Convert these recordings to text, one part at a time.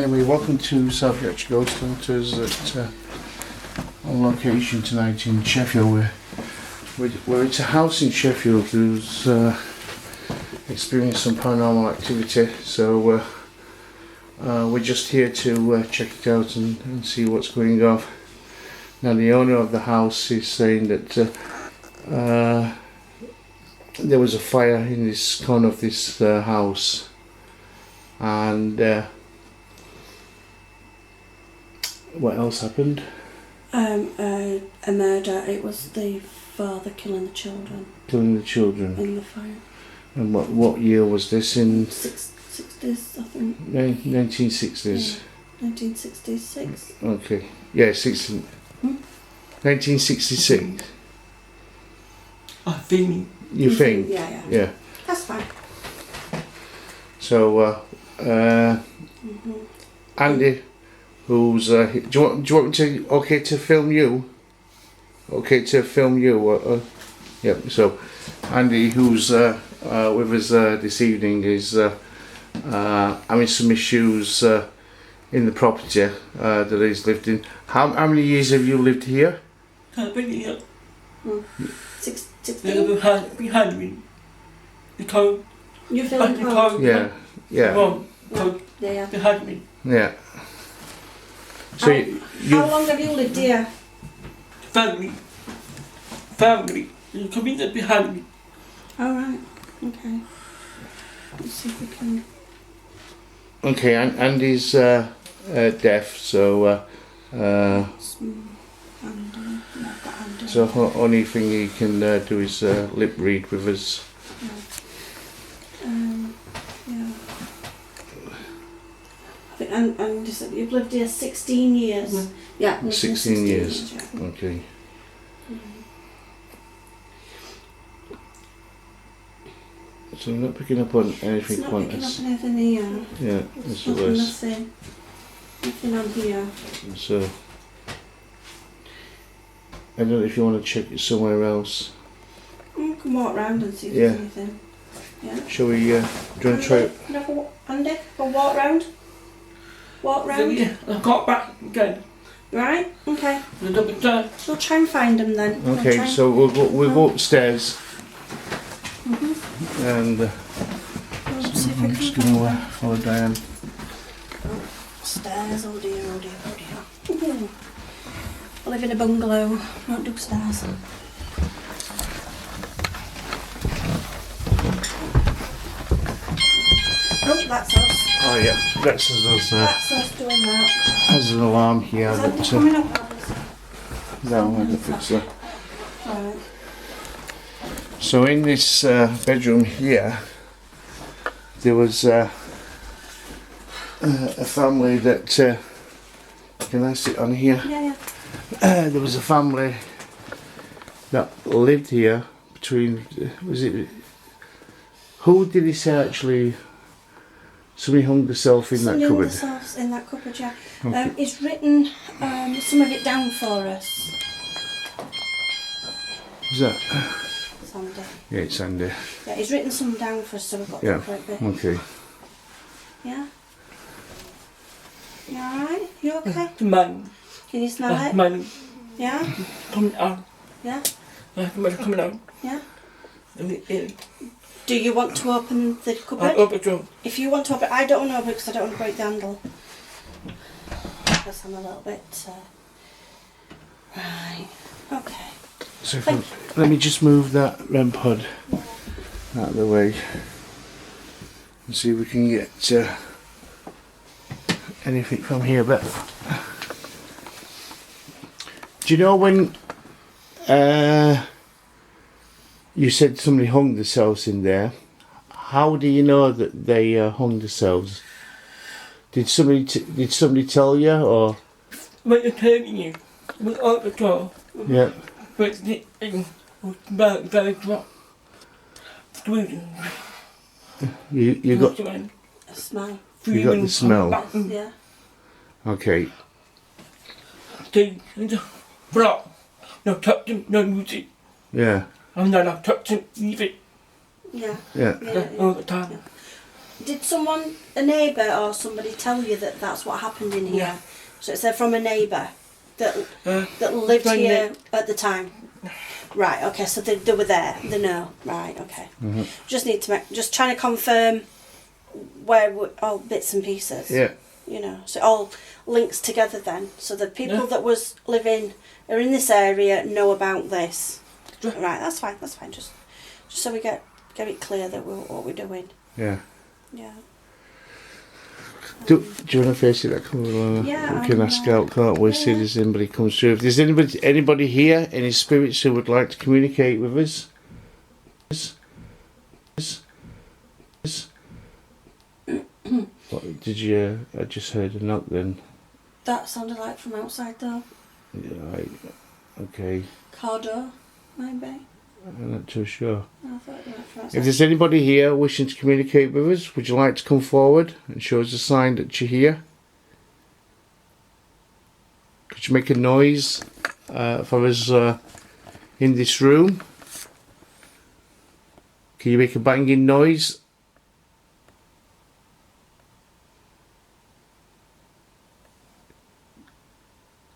Anyway, welcome to South Yorkshire Ghost Hunters at on location tonight in Sheffield. We're at a house in Sheffield who's experienced some paranormal activity, so we're just here to check it out and see what's going on. Now, the owner of the house is saying that there was a fire in this corner of this house, and what else happened? A murder. It was the father killing the children. Killing the children? In the fire. And what year was this? In 60s, I think. 1960s? Yeah. 1966. Okay. Yeah, 1966? I think. You think? Yeah. That's fine. So, Andy, who's do you want me to to film you? Okay to film you? Yep. So, Andy, who's with us this evening, is having some issues in the property that he's lived in. How many years have you lived here? I've been here. 16. Behind me. Because You're feeling cold? Yeah. Well, Yeah. behind me. Yeah. So how long have you lived here? Family. You come in behind me. Alright, okay. Let's see if we can... Okay, Andy's deaf, so so only thing he can do is lip read with us. Yeah. I think, and you've lived here 16 years. Yeah, 16 years. Yeah. Okay. So I'm not picking up on anything. It's not picking up on anything here. Yeah, that's the worst. Nothing on here. So I don't know if you want to check it somewhere else. You can walk round and see if there's anything. Yeah. Shall we? Do you want to try it? Andy, go walk round. Walk round. Yeah, I got back again. Right. Okay. We'll try and find them then. Okay, so we'll go upstairs. And so I'm just going to follow Diane. Stairs, oh dear. I live in a bungalow, don't do stairs. Oh, that's us. Oh yeah, that's us. That's us doing that. There's an alarm here. Is that coming up? No, I don't think so. Right. So in this bedroom here, there was a family that, can I sit on here? Yeah. There was a family that lived here between, who did he say actually, somebody hung themselves in that cupboard? Themselves in that cupboard, yeah. Okay. He's written some of it down for us. Is that? Sandy. Yeah, it's Andy. Yeah, he's written some down for us, so we've got the correct bit. Okay. Yeah? You alright? You okay? Man. Can you smell it? Man. Yeah? Coming out. Yeah? Coming out. Yeah? Do you want to open the cupboard? I'll open it. If you want to open it, I don't want to open it because I don't want to break the handle. Because I'm a little bit... Right. Okay. So let me just move that REM pod out of the way and see if we can get anything from here. But do you know when you said somebody hung themselves in there? How do you know that they hung themselves? Did somebody tell you, or? When you're telling you, we open the door. Yeah. But it was very drop. You got A smell. You got the smell. Yeah. Okay. They block. No touching, no music. Yeah. I'm not touching, leave it. Yeah. Yeah. Yeah. All the time. Did someone, a neighbour or somebody, tell you that that's what happened in here? Yeah. So it's from a neighbour that Uh, lived my here at the time. Right. Okay. So they were there. They know. Right. Okay. Just need to just trying to confirm where all bits and pieces. Yeah. You know, so it all links together then. So the people Yeah. that was living are in this area know about this. Yeah. Right. That's fine. That's fine. Just so we get it clear that what we're doing. Yeah. Yeah. Do you want to face it? That comes along. Yeah, We can I'm, ask out, can't we? yeah, See if yeah. there's anybody comes through. If there's anybody here, any spirits who would like to communicate with us. What, did you? I just heard a knock then. That sounded like from outside though. Yeah, right. Okay. Car door, maybe. I'm not too sure. I thought you went from If outside. there's anybody here wishing to communicate with us, would you like to come forward and show us a sign that you're here? Could you make a noise for us in this room? Can you make a banging noise?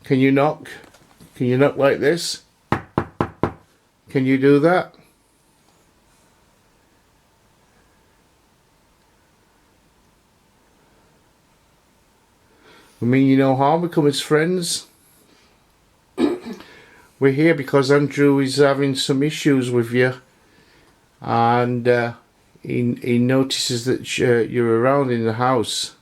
Can you knock? Can you knock like this? Can you do that? We mean you no harm, we come as friends. We're here because Andrew is having some issues with you, and he notices that you're around in the house.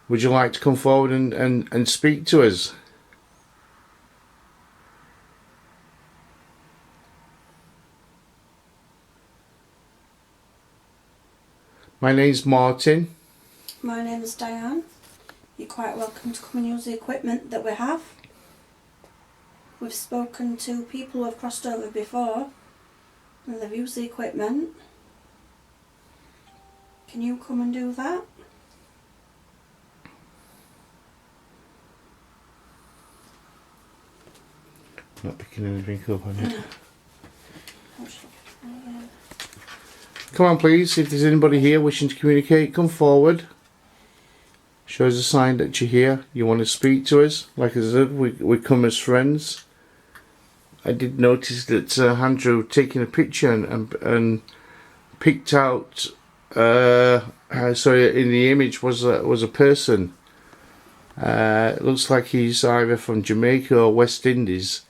Would you like to come forward and speak to us? My name's Martin. My name's Diane. You're quite welcome to come and use the equipment that we have. We've spoken to people who have crossed over before and they've used the equipment. Can you come and do that? Not picking anything up on it. Come on, please. If there's anybody here wishing to communicate, come forward. Show us a sign that you're here. You want to speak to us. Like I said, we come as friends. I did notice that Andrew taking a picture and picked out. Sorry, in the image was a person. It looks like he's either from Jamaica or West Indies.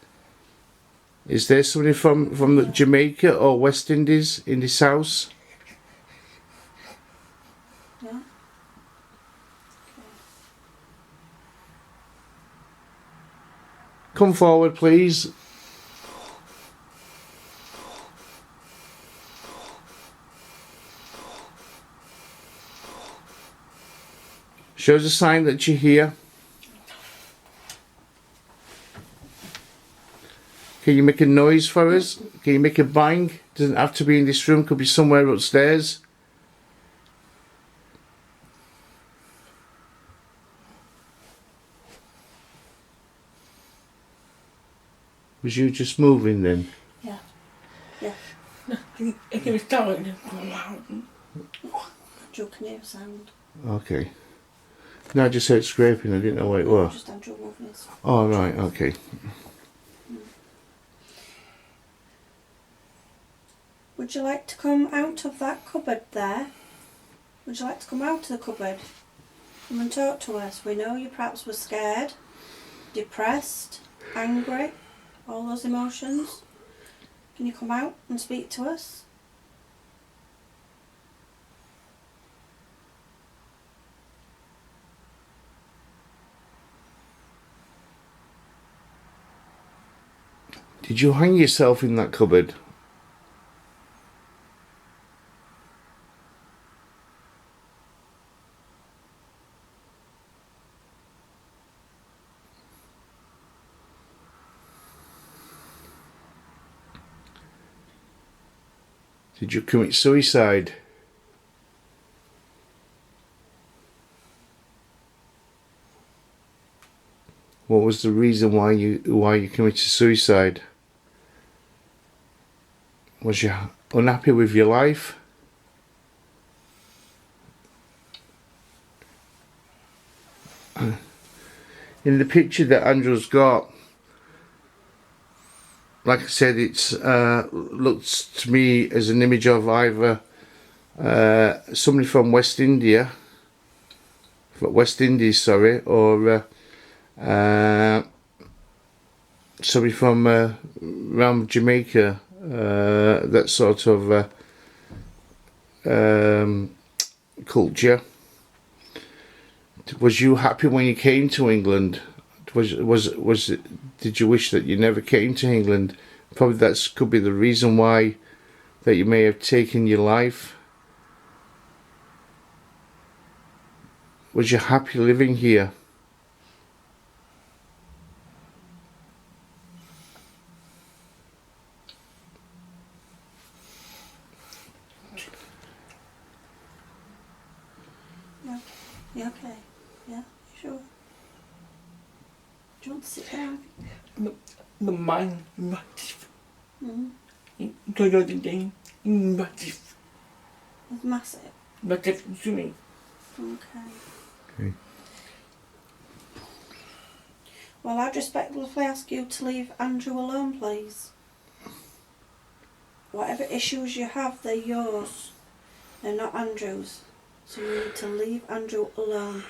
Is there somebody from the Jamaica or West Indies in this house? Yeah. Okay. Come forward, please. Show us a sign that you're here. Can you make a noise for us? Can you make a bang? Doesn't have to be in this room, could be somewhere upstairs. Was you just moving then? Yeah. Yeah. It was going loud. Andrew, can you hear sound? Okay. No, I just heard scraping, I didn't know what it was. Just Andrew moving his. Oh, right, okay. Would you like to come out of that cupboard there? Would you like to come out of the cupboard? Come and talk to us. We know you perhaps were scared, depressed, angry, all those emotions. Can you come out and speak to us? Did you hang yourself in that cupboard? Did you commit suicide? What was the reason why you committed suicide? Was you unhappy with your life? In the picture that Andrew's got, like I said, it's looks to me as an image of either somebody from West Indies, sorry, or somebody from around Jamaica, that sort of culture. Was you happy when you came to England? Did you wish that you never came to England? Probably that could be the reason why that you may have taken your life. Was you happy living here? You okay? Yeah, sure. Do you want to sit down? The mind massive. Mm-hmm. Massive. It's massive. Massive to me. Okay. Well, I'd respectfully ask you to leave Andrew alone, please. Whatever issues you have, they're yours. They're not Andrew's. So you need to leave Andrew alone.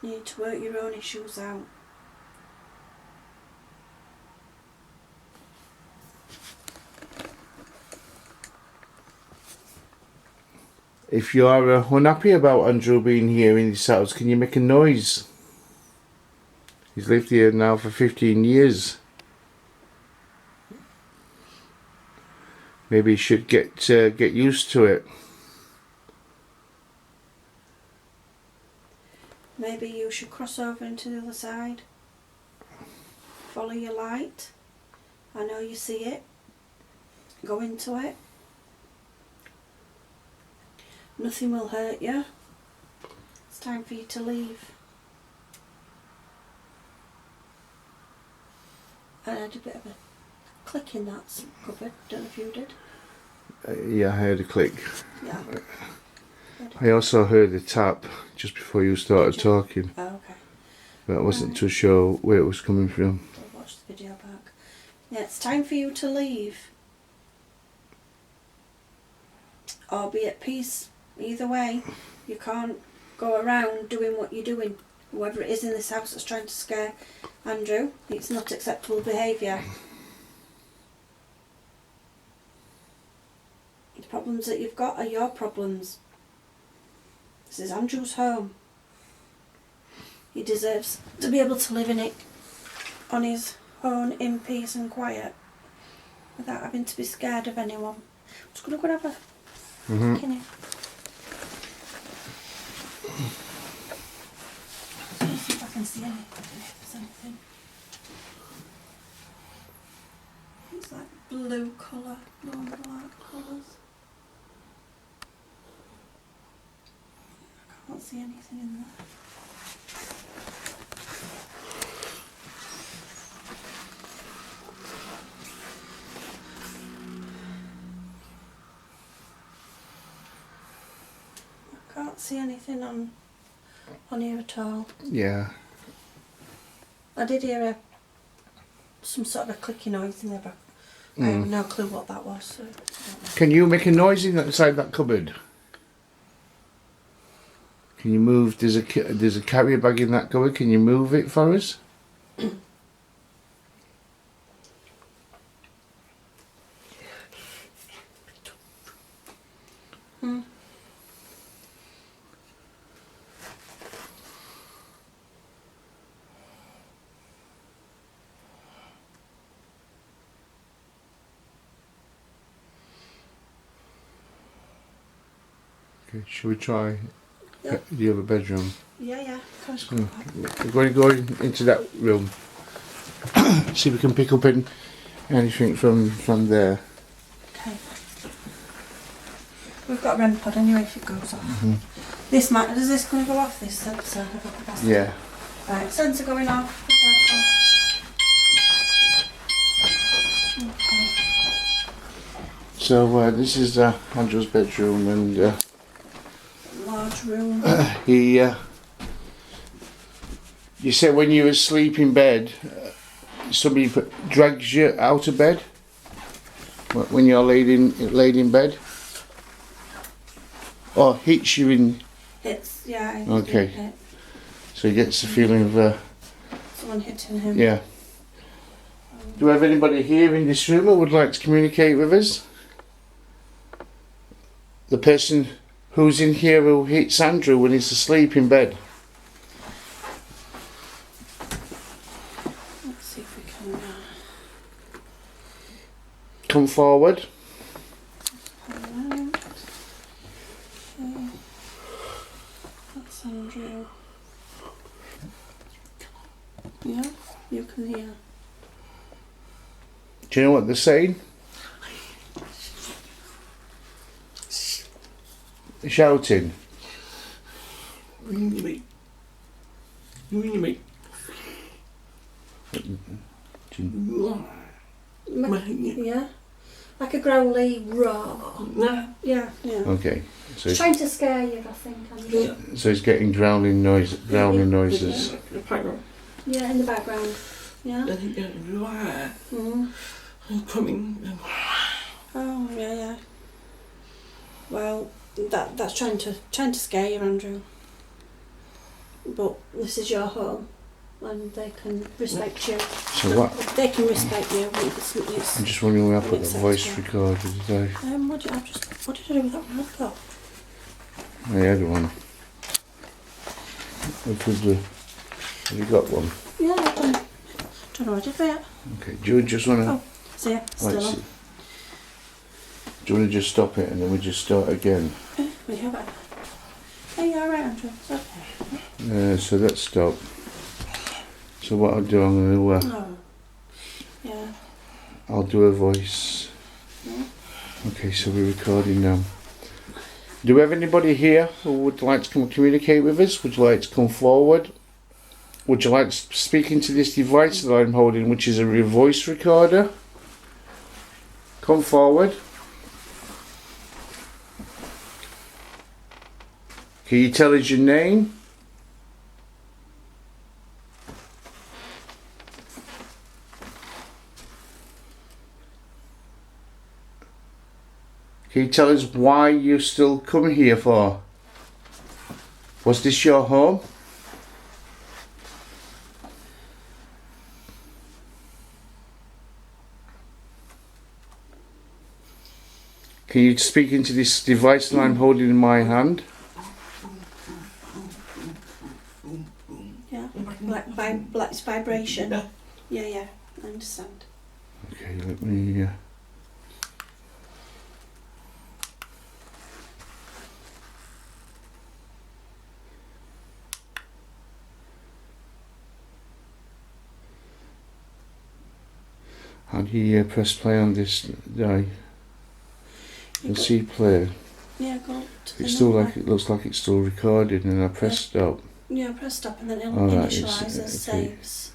You need to work your own issues out. If you are unhappy about Andrew being here in this house, can you make a noise? He's lived here now for 15 years. Maybe you should get used to it. Maybe you should cross over into the other side. Follow your light. I know you see it. Go into it. Nothing will hurt you. It's time for you to leave. I heard a bit of a click in that cupboard. Don't know if you did. Yeah, I heard a click. Yeah. I also heard a tap just before you started talking. Oh, okay. But I wasn't too sure where it was coming from. I'll watch the video back. Yeah, it's time for you to leave. Or be at peace. Either way, you can't go around doing what you're doing. Whoever it is in this house that's trying to scare Andrew, it's not acceptable behaviour. The problems that you've got are your problems. This is Andrew's home. He deserves to be able to live in it on his own in peace and quiet without having to be scared of anyone. I'm just going to go and have a look in here. Let's see if I can see anything. If there's anything. It's like blue colour, blue and black colours. I can't see anything in there. I can't see anything on here at all. Yeah. I did hear some sort of a clicky noise in there, but I have no clue what that was. So I don't know. Can you make a noise inside that cupboard? Can you move? There's a carrier bag in that cupboard. Can you move it for us? Okay, shall we try the other bedroom? Yeah. We're going to go into that room. See if we can pick up anything from there. Okay. We've got a REM pod anyway if it goes off. This might, does this going to go off, this sensor? Yeah. Right, sensor going off. Okay. So this is Andrew's bedroom, and Large room. you said when you were asleep in bed, somebody drags you out of bed when you're laid in bed, or hits you in. It's, yeah. Okay. Hit. So he gets the feeling of Someone hitting him. yeah. Do we have anybody here in this room who would like to communicate with us? The person who's in here who hits Andrew when he's asleep in bed. Let's see if we can. Come forward. Alright. Okay. That's Andrew. Yeah, you can hear. Do you know what they're saying? They're shouting. Ring me. Ring me. Yeah, like a growly roar. No. Yeah, yeah. Okay. So He's trying to scare you, I think. Yeah. he's getting growling noises. The pattern. Yeah, in the background. Yeah. I think that's Mm. coming. Oh, yeah, yeah. Well, that's trying to scare you, Andrew. But this is your home, and they can respect you. So what? They can respect you. It's, I'm just wondering where I put the Acceptable. voice recorder today. what did I do with that one I've got? I had one. Have you got one? Yeah, I've done. Don't know what I did for it. Okay. Do you just want to? Oh, see ya. Still on. Do you want to just stop it and then we just start again? We have it. Hey, you're alright, Andrew. It's okay. So let's stop. So what I'll do, I'm going to. Oh. Yeah. I'll do a voice. Yeah. Okay, so we're recording now. Do we have anybody here who would like to come communicate with us? Would you like to come forward? Would you like to speak into this device that I'm holding, which is a voice recorder? Come forward. Can you tell us your name? Can you tell us why you still come here for? Was this your home? Can you speak into this device that I'm holding in my hand? Yeah. Like it's vibration. Yeah, yeah. I understand. Okay, let me. How do you press play on this die? You'll see play. Yeah, go to the It's still number. like it looks like it's still recording, and I press stop. Yeah, press stop and then it'll Alright, initialise it's- as okay. saves.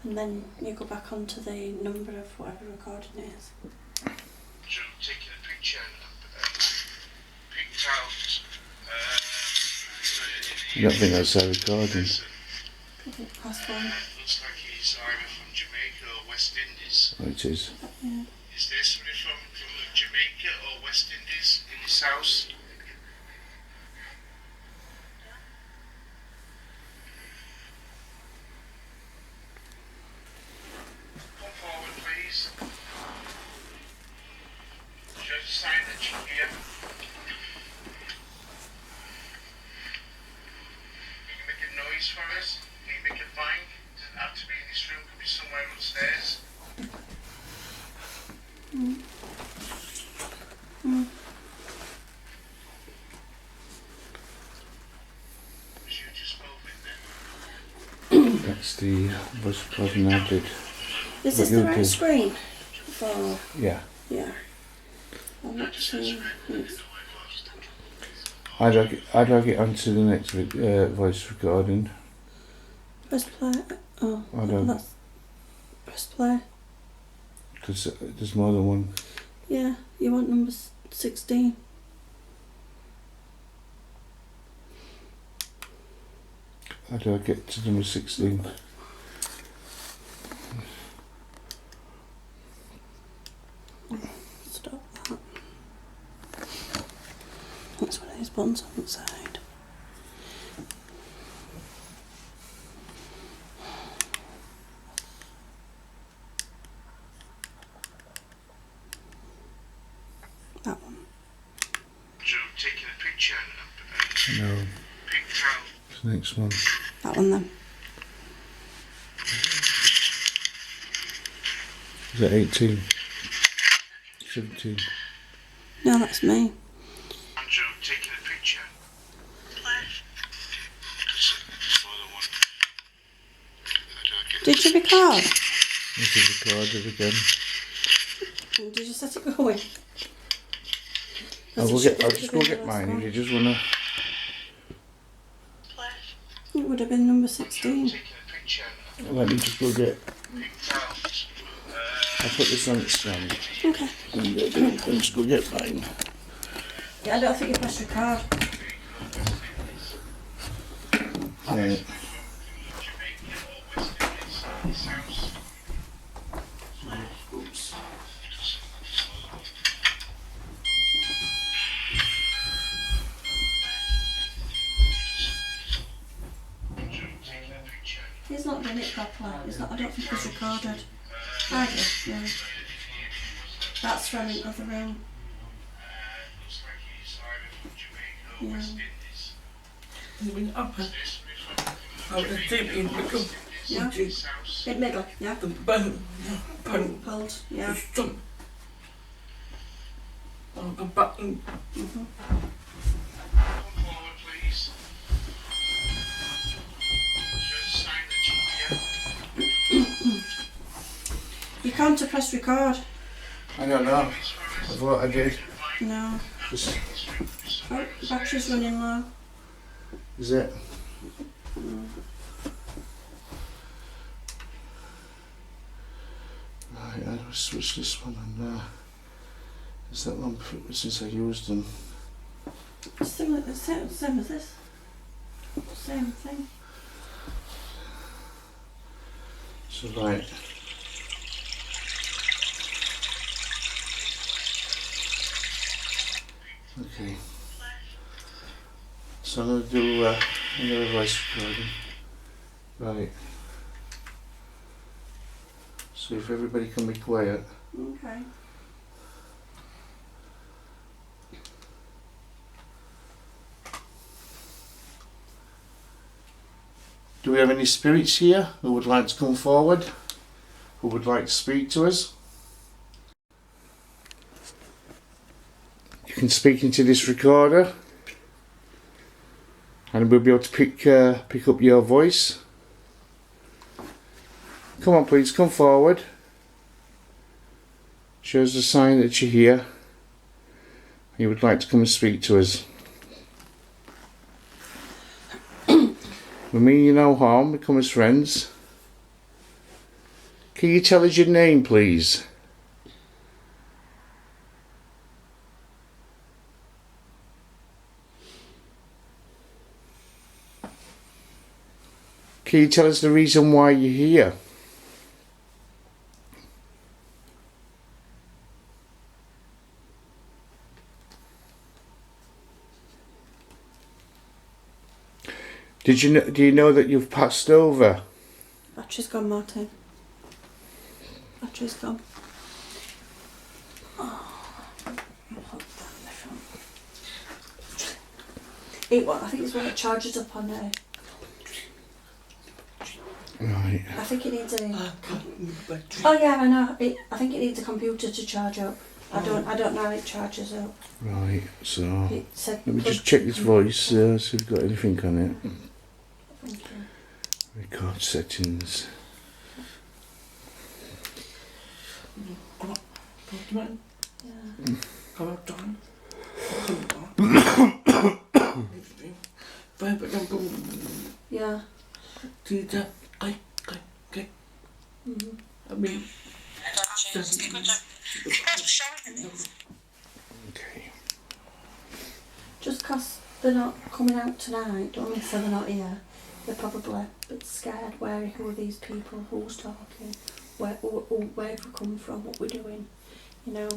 And then you go back onto the number of whatever recording it is. So taking a picture, picked out. I don't think that's a recording. Past one. Looks like he's either from Jamaica or West Indies. Oh, it is. Yeah. Is there somebody from Jamaica or West Indies in this house? Come forward, please. Show us a sign that you're here. Can you make a noise for us? Can you make a bang? It doesn't have to be in this room, it could be somewhere upstairs. Was you just moving then? That's the voice recording I did. Is this What the you right did. screen? For Yeah. yeah. I'm not seeing. How do I get onto the next voice recording? Press play. Oh, I don't. that's press play. Because there's more than one. Yeah, you want number 16. How do I get to number 16? Stop that. That's what his buttons on the side. That one. So taking a picture no. It's the next one. That one then. Is that 18? 17? No, that's me. Andrew taking a picture. Did you record? This is recorded again. Did you set it going? I'll just go get mine if you just wanna. It would have been number 16. Let me just go get. I'll put this on its stand. Okay. I'll just go get mine. Yeah, I don't think you pressed record. Right. Oops. He's not done it properly. He's not. I don't think he's recorded. I did, yeah. That's from the other room. Yeah. Moving up. How the deep in the Yeah. In middle, yeah. the bone. Pulled, yeah. The stump. On the button. Mm-hmm. You can't press record. I don't know. I thought I did. No. Just, Oh, battery's running low. is it? Right, I will switch this one on. Is that one since I used them? Same as this. Same thing. So right. Okay. So I'm going to do another voice recording. Right. So if everybody can be quiet. Okay. Do we have any spirits here who would like to come forward? Who would like to speak to us? You can speak into this recorder and we'll be able to pick up your voice. Come on please, come forward. Show us a sign that you're here. You would like to come and speak to us. We mean you no harm, we come as friends. Can you tell us your name please? Can you tell us the reason why you're here? Do you know that you've passed over? Battery's gone, Martin. Battery's gone. I think it's when it charges up on there. Right. I think it needs a. Oh yeah, I know. I think it needs a computer to charge up. I don't know how it charges up. Right, so It said let me just check this voice, see if we've got anything on it. Thank you. Record settings. Yeah. Come on, Don. Yeah. I mean, Okay. Just 'cause they're not coming out tonight, don't mean say they're not here. They're probably a bit scared. Who are these people? Who's talking? Where have we come from? What we're doing? You know?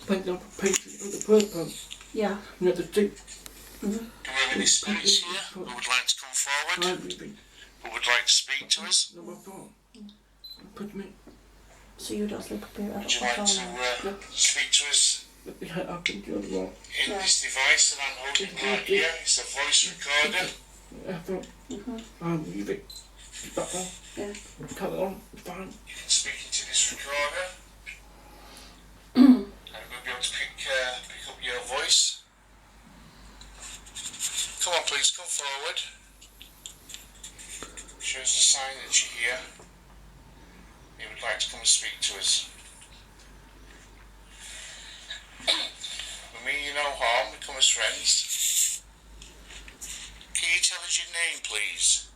like the patient of the purple, Yeah. not the thing. Mm-hmm. Do we have any spirits here who would like to come forward? Who would like to speak to us? Number 4. Put me. So you don't sleep up here at Would you like to speak to us Let me head up into the wall. in this device that I'm holding right here? It's a voice recorder. I thought, Mm-hmm. leave it. Keep that on. Yeah. Cut it on. It's fine. You can speak into this recorder. And we'll be able to pick up your voice. Come on, please, come forward. Shows a sign that you're here. You would like to come and speak to us. We mean you no harm, we come as friends. Can you tell us your name, please?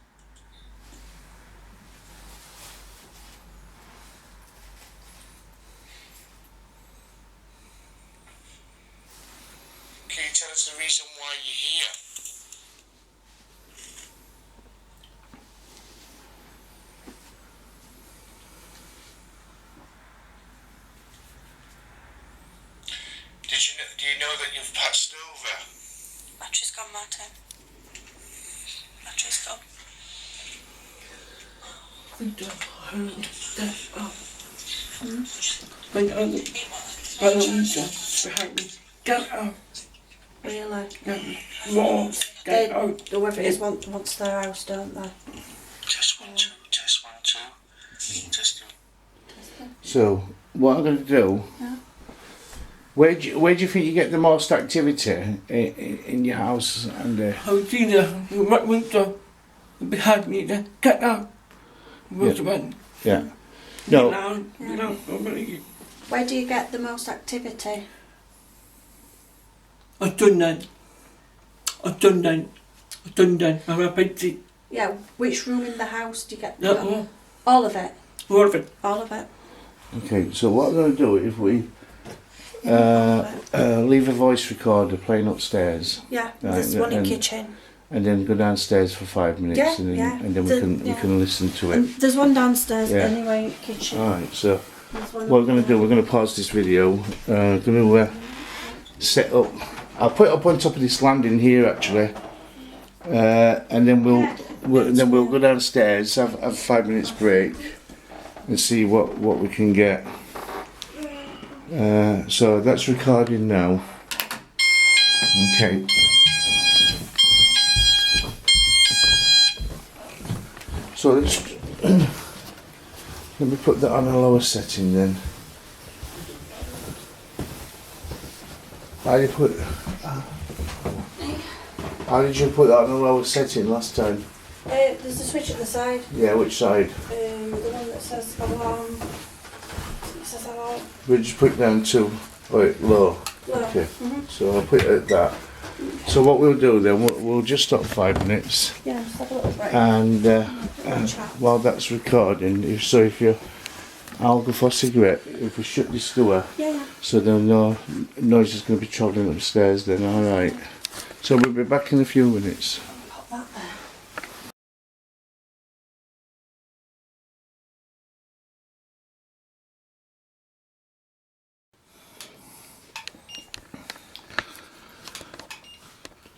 Can you tell us the reason why you're here? Do you know that you've passed over? Battery's gone, Martin. Battery's gone. I don't hold that up. When I behind me. Get out. Really? Get out. Whoever it is wants their house, don't they? Test 1 2, test 1 2. Test 2. So, what I'm going to do, Yeah. where do you think you get the most activity in your house? And I've seen the right window behind me there. Get out. yeah. No. Where do you get the most activity? I've done that. I'm a painting. Yeah, which room in the house do you get? That one. All of it. All of it. All of it. Okay, so what I'm going to do, if we leave a voice recorder playing upstairs, Yeah, there's one in the kitchen. and then go downstairs for 5 minutes, Yeah, and then, yeah. and then we can listen to And it. there's one downstairs Yeah. anyway in the kitchen. Alright, so There's one what we're up going to do, we're going to pause this video. Going to set up. I'll put it up on top of this landing here actually, and then we'll go downstairs, have a 5 minutes break, and see what we can get. So that's recording now. Okay. So let's let me put that on a lower setting then. How did you put that on a lower setting last time? there's a switch at the side. Yeah, which side? The one that says alarm. It says alarm. We just put it down to low. Low. Okay. Mhm. So I'll put it at that. So what we'll do then, we'll just stop 5 minutes, Yeah, just have a little break. and Chat. while that's recording, if you, I'll go for a cigarette. If we shut this door, Yeah. so then no noise is going to be travelling upstairs. Then all right. So we'll be back in a few minutes. Pop that there.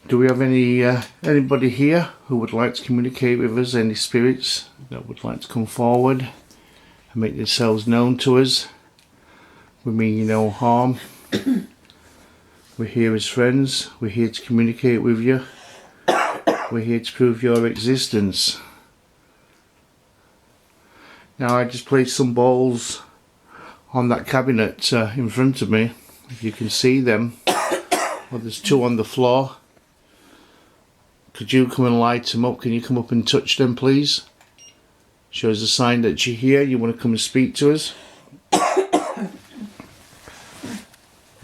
Do we have anybody here who would like to communicate with us? Any spirits that would like to come forward and make themselves known to us? We mean you no harm. We're here as friends. We're here to communicate with you. We're here to prove your existence. Now I just placed some balls on that cabinet in front of me. If you can see them. Well, there's 2 on the floor. Could you come and light them up? Can you come up and touch them, please? Shows a sign that you're here. You want to come and speak to us?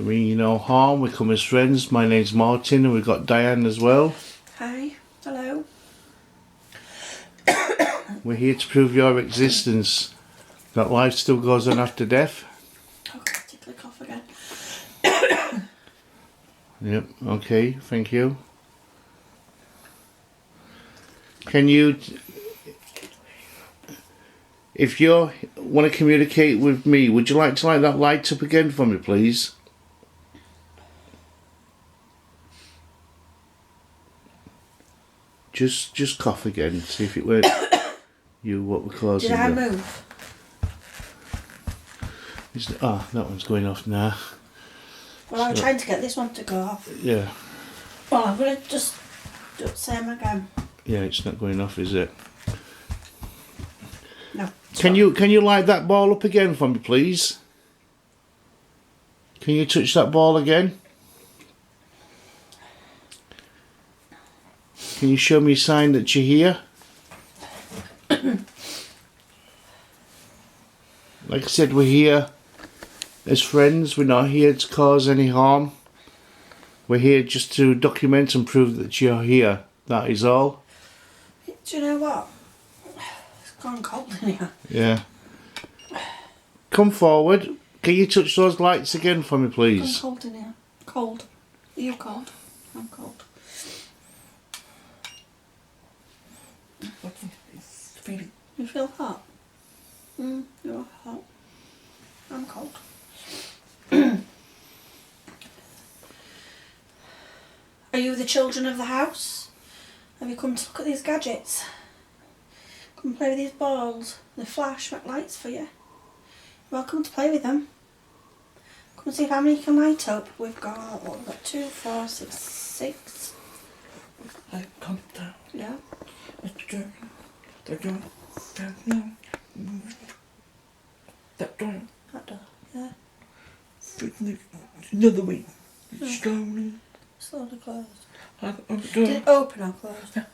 We mean you no harm, we come as friends. My name's Martin and we've got Diane as well. Hi. Hello. We're here to prove your existence, that life still goes on after death. Oh, God, tickly cough again. Yep, okay, thank you. Can you, if you want to communicate with me, would you like to light that light up again for me, please? Just cough again, see if it weren't you what we're causing. Did I move? That one's going off now. Well, I'm trying to get this one to go off. Yeah. Well, I'm going to just do the same again. Yeah, it's not going off, is it? No. Can you light that ball up again for me, please? Can you touch that ball again? Can you show me a sign that you're here? Like I said, we're here as friends. We're not here to cause any harm. We're here just to document and prove that you're here. That is all. Do you know what? It's gone cold in here. Yeah. Come forward. Can you touch those lights again for me, It's please? gone cold in here. Cold. Are you cold? I'm cold. It's feeling. You feel hot? You're hot. I'm cold. Are you the children of the house? Have you come to look at these gadgets? Come play with these balls. They flash, make lights for you. Welcome to play with them. Come and see how many you can light up. We've got 2, 4, 6, 6. I come down. Yeah. That door. That door. That door. Yeah. Another way. Slowly. Slowly closed. I'm Did doing. it open or close? Yeah.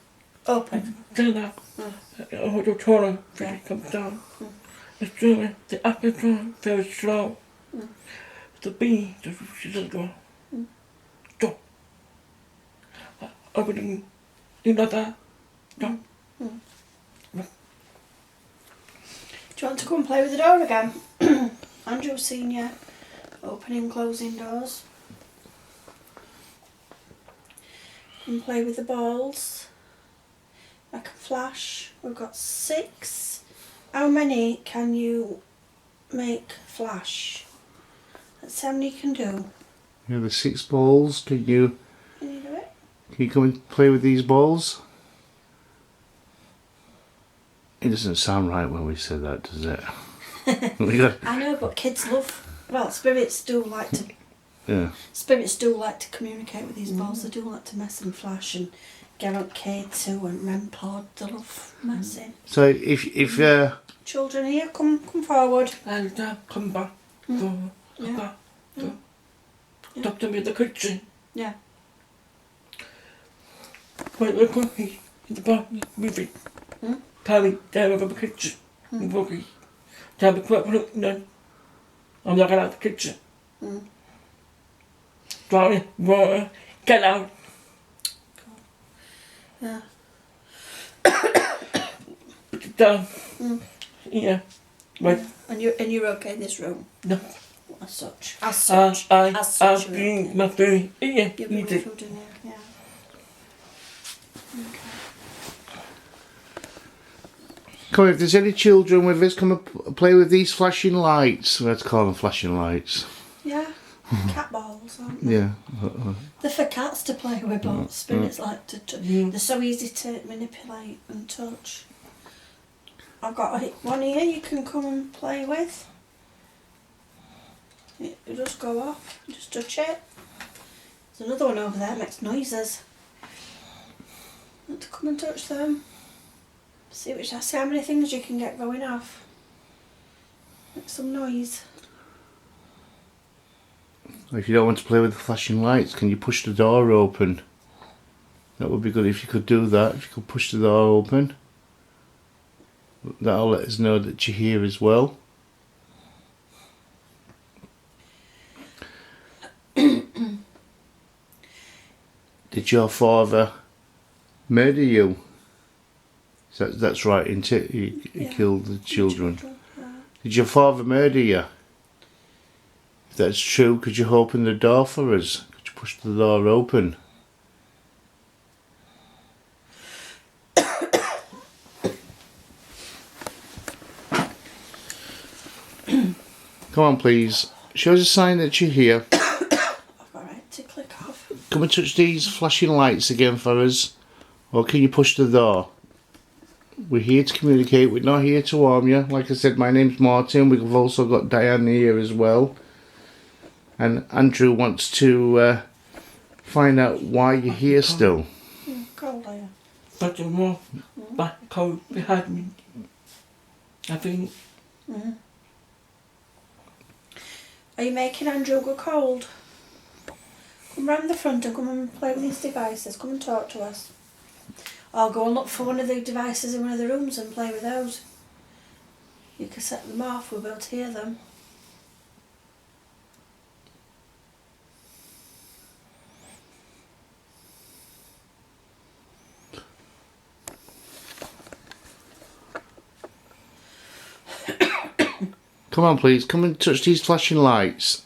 Open. Turn that. Oh. I hold your corner. Yeah. It comes down. It's doing the upper door very slow. The B, she doesn't go. Door. Opening. You know that? Door. Do you want to come and play with the door again? Andrew's seen you opening and closing doors. And play with the balls. Like a flash. We've got 6. How many can you make flash? Let's see how many you can do. You have the 6 balls. Can you Can you do it? come and play with these balls? It doesn't sound right when we say that, does it? I know, but kids love. Well, spirits do like to. Yeah. Spirits do like to communicate with these balls. They do like to mess and flash and get on K2 and REM pod. They love messing. So if Children here, come forward. And come back. Go. Yeah. Come back. Go. Yeah. Talk to me in the kitchen. Yeah. Wait, look at me. In the back. Moving. Tommy, down over the kitchen. Boogie. Tommy, quit looking then. I'm not going out the kitchen. Tommy, water. Get out. Yeah. Put it down. Yeah. Right. And you're okay in this room? No. As such. As such. As such. I've you're been okay. my food. Yeah. You'll be Eat with it. food in here, yeah. Okay. come if there's any children with us, come and play with these flashing lights. Let's call them flashing lights. Yeah. Cat balls, aren't they? Yeah. They're for cats to play with, but spirits like to. They're so easy to manipulate and touch. I've got one here you can come and play with. It'll just go off. Just touch it. There's another one over there, makes noises. Want to come and touch them? See how many things you can get going off. Make some noise. If you don't want to play with the flashing lights, can you push the door open? That would be good if you could do that. If you could push the door open, that'll let us know that you're here as well. Did your father murder you? That's right, isn't it? He killed the children. Did your father murder you? If that's true, could you open the door for us? Could you push the door open? Come on, please. Show us a sign that you're here. I've got right to click off. Come and touch these flashing lights again for us. Or can you push the door? We're here to communicate. We're not here to harm you. Like I said, my name's Martin. We've also got Diane here as well. And Andrew wants to find out why you're here still. Cold, are you? But the more back cold behind me. I think. Are you making Andrew go cold? Come round the front and come and play with these devices. Come and talk to us. I'll go and look for one of the devices in one of the rooms and play with those. You can set them off, we'll be able to hear them. Come on, please. Come and touch these flashing lights.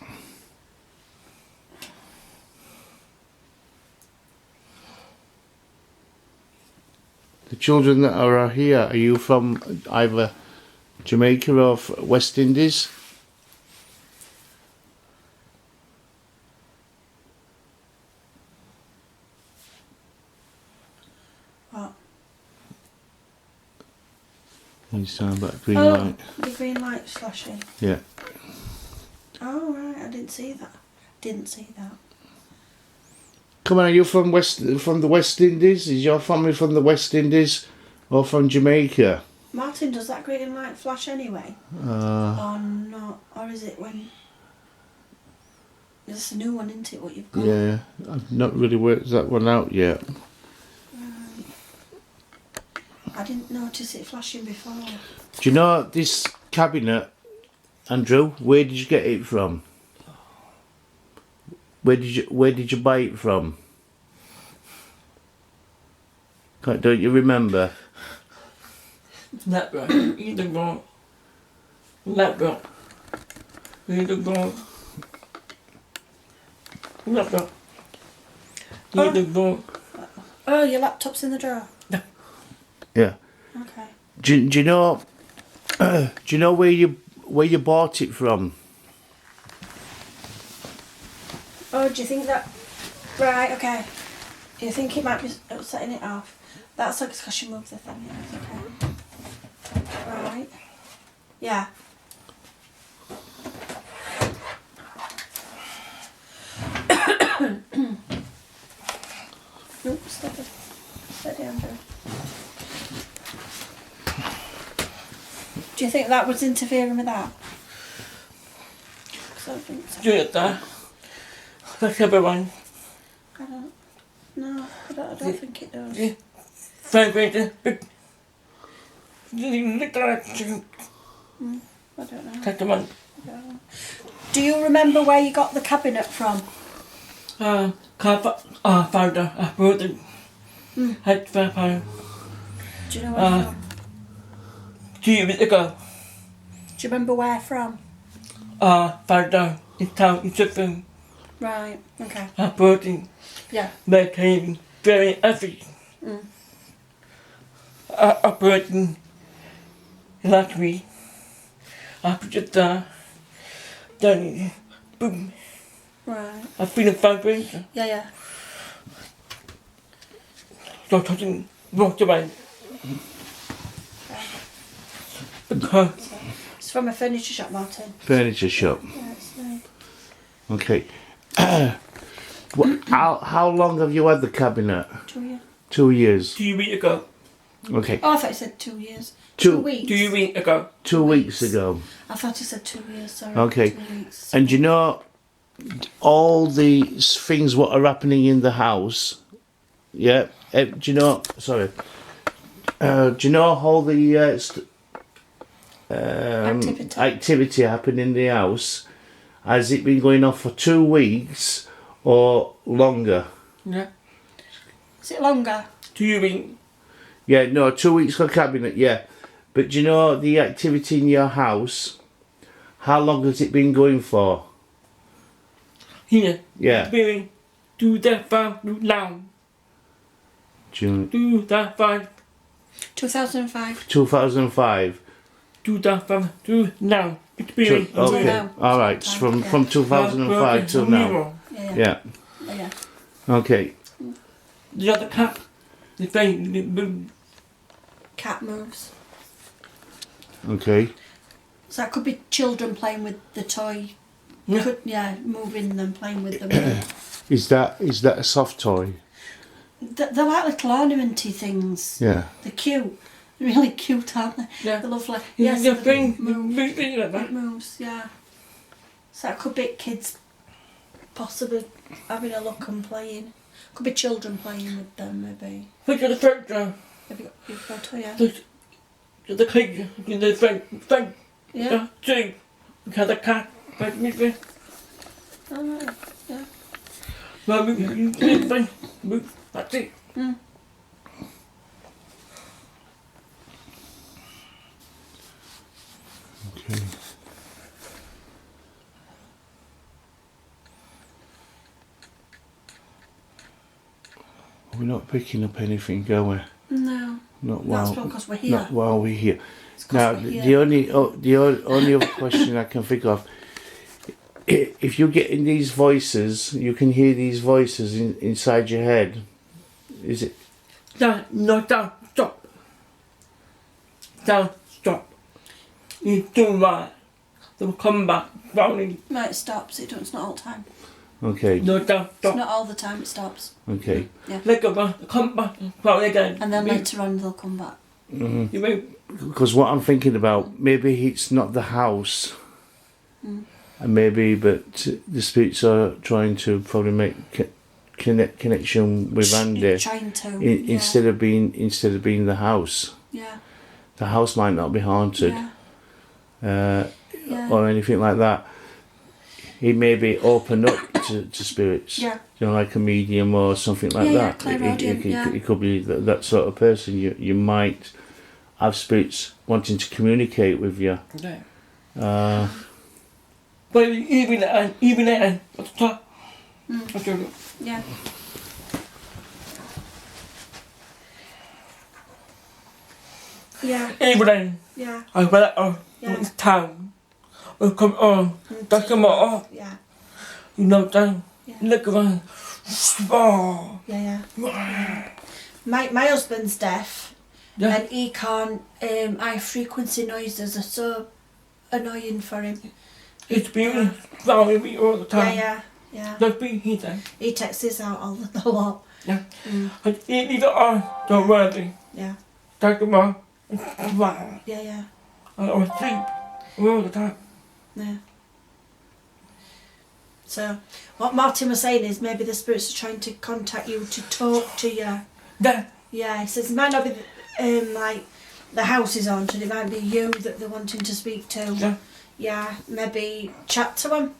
The children that are here, are you from either Jamaica or West Indies? What? He's talking about green Oh, light. the green light's flashing. Yeah. Oh, right, I didn't see that. Didn't see that. Come on, are you from the West Indies? Is your family from the West Indies or from Jamaica? Martin, does that green light flash anyway? Or not? Or is it when... It's a new one, isn't it, what you've got? Yeah, I've not really worked that one out yet. I didn't notice it flashing before. Do you know this cabinet, Andrew? Where did you get it from? Where did you buy it from? Don't you remember? That right. Either go. That go. Either go. That go. Either go. Oh, your laptop's in the drawer? Yeah. Okay. Do you know? Do you know where you bought it from? Oh, do you think that... Right, okay. You think it might be setting it off? That's because you moved the thing. Yeah, okay. Right. Yeah. Oops, steady, Andrew. Do you think that was interfering with that? 'Cause I don't think so. Do it there. That's everyone. I don't. No, I don't think it does. Yeah. Vibrator. Big. Look at that. I don't know. Take the one. Do you remember where you got the cabinet from? Founder. I brought it. Had fire. Do you know where from? 2 years ago. Do you remember where from? Founder. In town in Sheffield. Right, okay. I brought it. Yeah. Became very heavy. I brought it last week. I put it there. Then, boom. Right. I feel a vibration. Yeah. So I touching walked away. Because It's from a furniture shop, Martin. Furniture shop. Yeah, it's nice. Okay. How long have you had the cabinet? 2 years. 2 years. 2 weeks ago. Okay. Oh, I thought you said 2 years. 2 weeks. 2 weeks ago. 2 weeks ago. I thought you said 2 years, sorry. Okay. 2 weeks. And you know all the things what are happening in the house? Yeah. Do you know? Sorry. Do you know all the activity happening in the house? Has it been going on for 2 weeks or longer? Yeah. Is it longer? 2 weeks. Yeah, no, 2 weeks for cabinet, yeah. But do you know the activity in your house? How long has it been going for? Here. Yeah. Being 2005 now. June 2005. 2005. 2005. 2005 to now. It's been. Okay. now. All right. From 2005 till now. Yeah. Yeah. Yeah. Okay. The other cat. The thing. The Cat moves. Okay. So that could be children playing with the toy. Yeah. Moving them, playing with them. Is that a soft toy? They're like little ornamenty things. Yeah. They're cute. They're really cute, aren't they? Yeah. They're lovely. Yes, Yes, the thing. move. The thing like that. It moves, yeah. So that could be kids possibly having a look and playing. Could be children playing with them, maybe. Look at the picture. Have you got your photo, yeah? The kid. The thing. Yeah. See. Because the cat. But me. Oh, right. Yeah. Well, we thing. That's it. Mm. Okay. We're not picking up anything, are we? No. Not That's while. because we're here. Not while we're here. It's 'cause Now, we're here. the only other question I can think of, if you're getting these voices, you can hear these voices inside your head. Is it? Down, no, down, stop. Down, stop. You do that. They'll come back, round. No, it stops. It's not all the time. Okay. No, down, It's stop. not all the time. It stops. Okay. Let go back, come back, round again. And then later on they'll come back. Mm-hmm. You mean, Because what I'm thinking about, maybe it's not the house, Mm. and maybe, but the spirits are trying to probably make connection with Andy Trying to. instead of being the house. Yeah. The house might not be haunted. Yeah. Yeah. Or anything like that. He may be open up to spirits, Yeah. you know, like a medium or something like Yeah, yeah, that. clairaudient, yeah. It could be that sort of person. You might have spirits wanting to communicate with you. yeah. But even at the top. Mm. Okay. Yeah. Yeah. Even Yeah. I went on Yeah. this town. We come on, that's come on, Yeah. you know, down. Yeah. Look around. Oh. Yeah. Yeah. My husband's deaf, Yeah. and he can't. High frequency noises are so annoying for him. It's been following me all the time. Yeah. That's been here then. He texts us out a lot. Yeah. Mm. And either on, don't worry. Yeah. Take them on. Wow. Yeah. I was sleep all the time. Yeah. So, what Martin was saying is maybe the spirits are trying to contact you to talk to you. Yeah. Yeah, he says it might not be like the house is haunted, it might be you that they're wanting to speak to. Yeah. Yeah, maybe chat to them.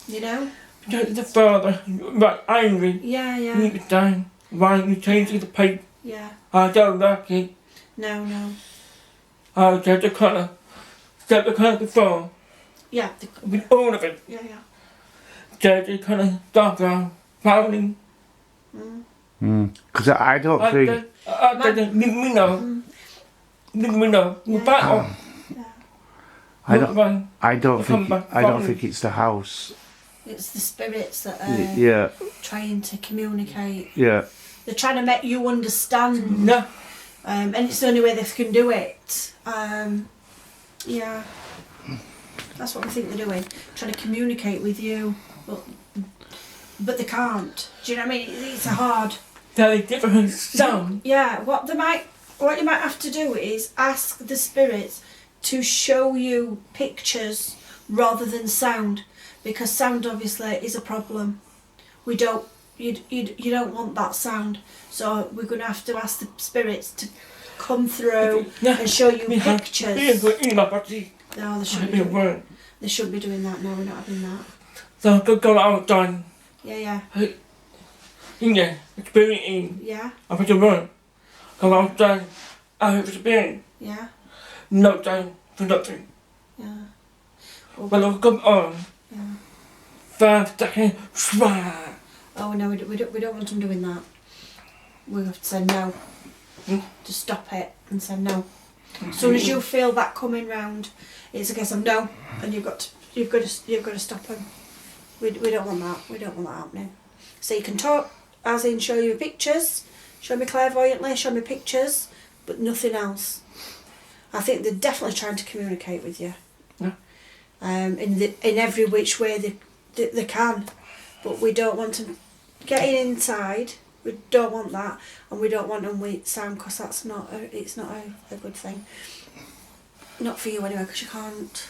You know? The father, right, angry. Yeah. You get down. Why you changing the paint? Yeah. I don't like it. No. I'll get the colour. Get the colour before. Yeah. With all of it. Yeah. Get the colour dark brown. Browning. Because I don't think. I get the window. The window. The battle. I don't think it's the house. It's the spirits that are Yeah. trying to communicate. Yeah. They're trying to make you understand. Yeah. And it's the only way they can do it. Yeah. That's what I think they're doing. Trying to communicate with you. But they can't. Do you know what I mean? It's hard. Very different sound. Yeah, what you might have to do is ask the spirits to show you pictures rather than sound, because sound obviously is a problem. You don't want that sound, so we're going to have to ask the spirits to come through and show you pictures. No, they shouldn't be doing that. No, we're not having that. So go out done. Yeah. in there, experiencing. Yeah, I put a run. Come outside, I have experience. yeah, No time for nothing. yeah. When I come on, Yeah. 5 seconds, swah. Oh no, we don't want them doing that. We have to say no. Hmm? Just stop it and say no. As soon as you feel that coming round, it's a case of no, and you've got to stop them. We don't want that. We don't want that happening. So you can talk, as in show you pictures, show me clairvoyantly, show me pictures, but nothing else. I think they're definitely trying to communicate with you. Yeah. In every which way they can, but we don't want them getting inside. We don't want that, and we don't want them with sound, because it's not a good thing. Not for you anyway, because you can't.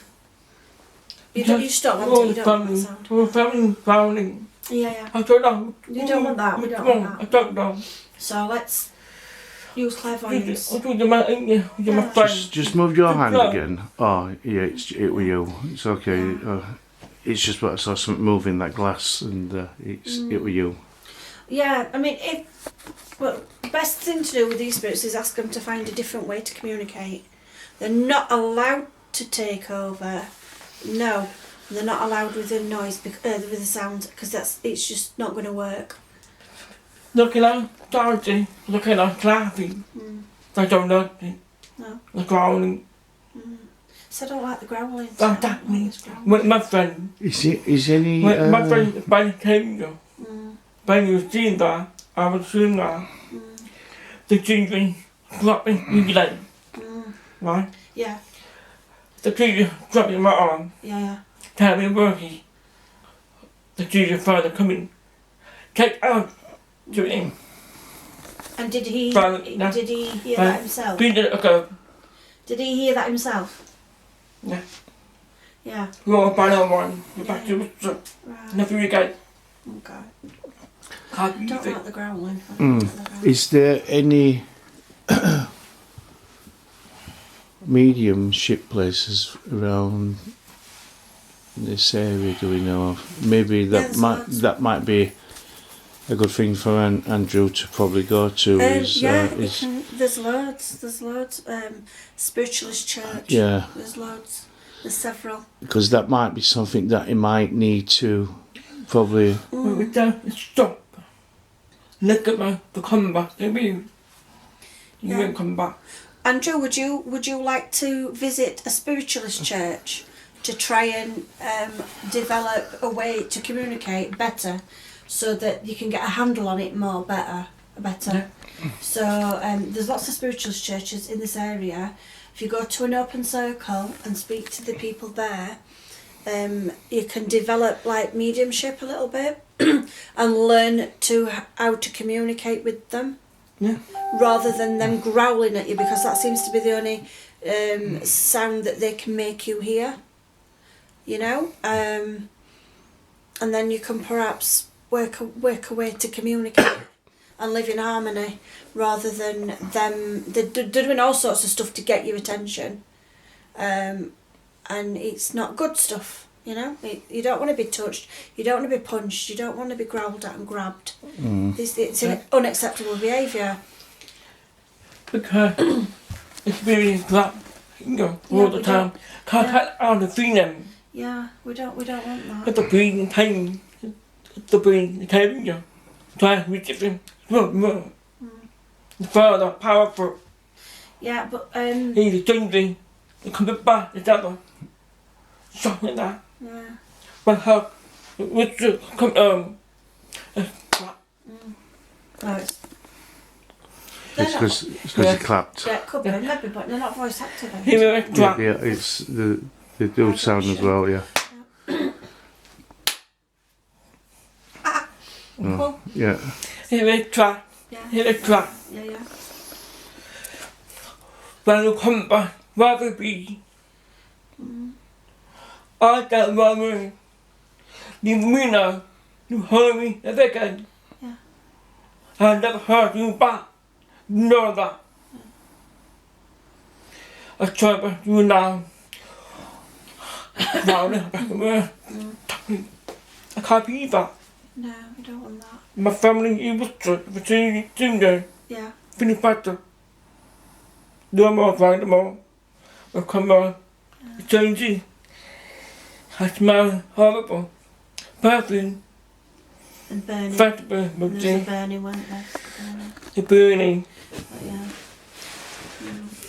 You just don't want it. You don't want that sound. We're family. Yeah. I don't know. You don't want that. We don't want I that. don't know. So let's use clairvoyance. I'm talking about my friend. Just move your hand No. again. Oh, yeah, it was you. It's okay. It's just what I saw something move in that glass, and it was you. Yeah, I mean, the best thing to do with these spirits is ask them to find a different way to communicate. They're not allowed to take over. No, they're not allowed with the noise, with the sound, because it's just not going to work. Looking at Dorothy, looking at laughing. They don't know it. No. They're growling. So I don't like the growling. Don't tap me. With my friend. Is any? My friend, Ben came to. Ben was seen there. I was seen there. The children dropping in the leg. Right? Yeah, The children dropping my arm. yeah. Tell me working. The children father coming. Take out to him. And did he No. hear that himself? 3 days ago. Did he hear that himself? Yeah. Yeah. You're a banner one. You're back to the Right. nothing we get. Okay. Can't I use don't it. like the growling. I don't like the growling. Is there any mediumship places around this area? Do we know of? Maybe there's lots. that might be a good thing for Andrew to probably go to. There's loads. There's loads. Spiritualist church. Yeah. There's loads. There's several. Because that might be something that he might need to probably. We don't stop. Look at me to come back. They will. You won't come back. Andrew, would you like to visit a spiritualist church to try and develop a way to communicate better, so that you can get a handle on it better? Yeah. So there's lots of spiritualist churches in this area. If you go to an open circle and speak to the people there, you can develop like mediumship a little bit and learn how to communicate with them. Yeah. Rather than them growling at you, because that seems to be the only sound that they can make you hear. You know, and then you can perhaps work a way to communicate and live in harmony, rather than them. They're doing all sorts of stuff to get your attention, and it's not good stuff. You know, you don't want to be touched, you don't want to be punched, you don't want to be growled at and grabbed. It's unacceptable behaviour. Because experience that, all the time. Can't cut out the feeling. Yeah, we don't want that. It's the breathing pain. It's the breathing pain. Try to reach it. The further powerful. Yeah, but He's changing. It comes back together. Something like that. yeah. But how? Which come No, it's It's because Yeah. he clapped. yeah, it could be, maybe, but they're not voice activated. he will drop. Yeah, it's they do sound as well. Yeah. Cool. Yeah. He will drop. Yeah, He will drop. yeah. When you come back, rather be. I don't worry. You know, you heard me again. Yeah. I never heard you back. You know that. I try to do now. Now, I can't believe that. No, I don't want that. My family in Worcester, for 2 days, Yeah. feeling better. No more, find them all. I'll come on. It's changing. I smell horrible. Perfume, And burning. vegetable, And there's a burning, weren't there? Burning. the burning, But yeah.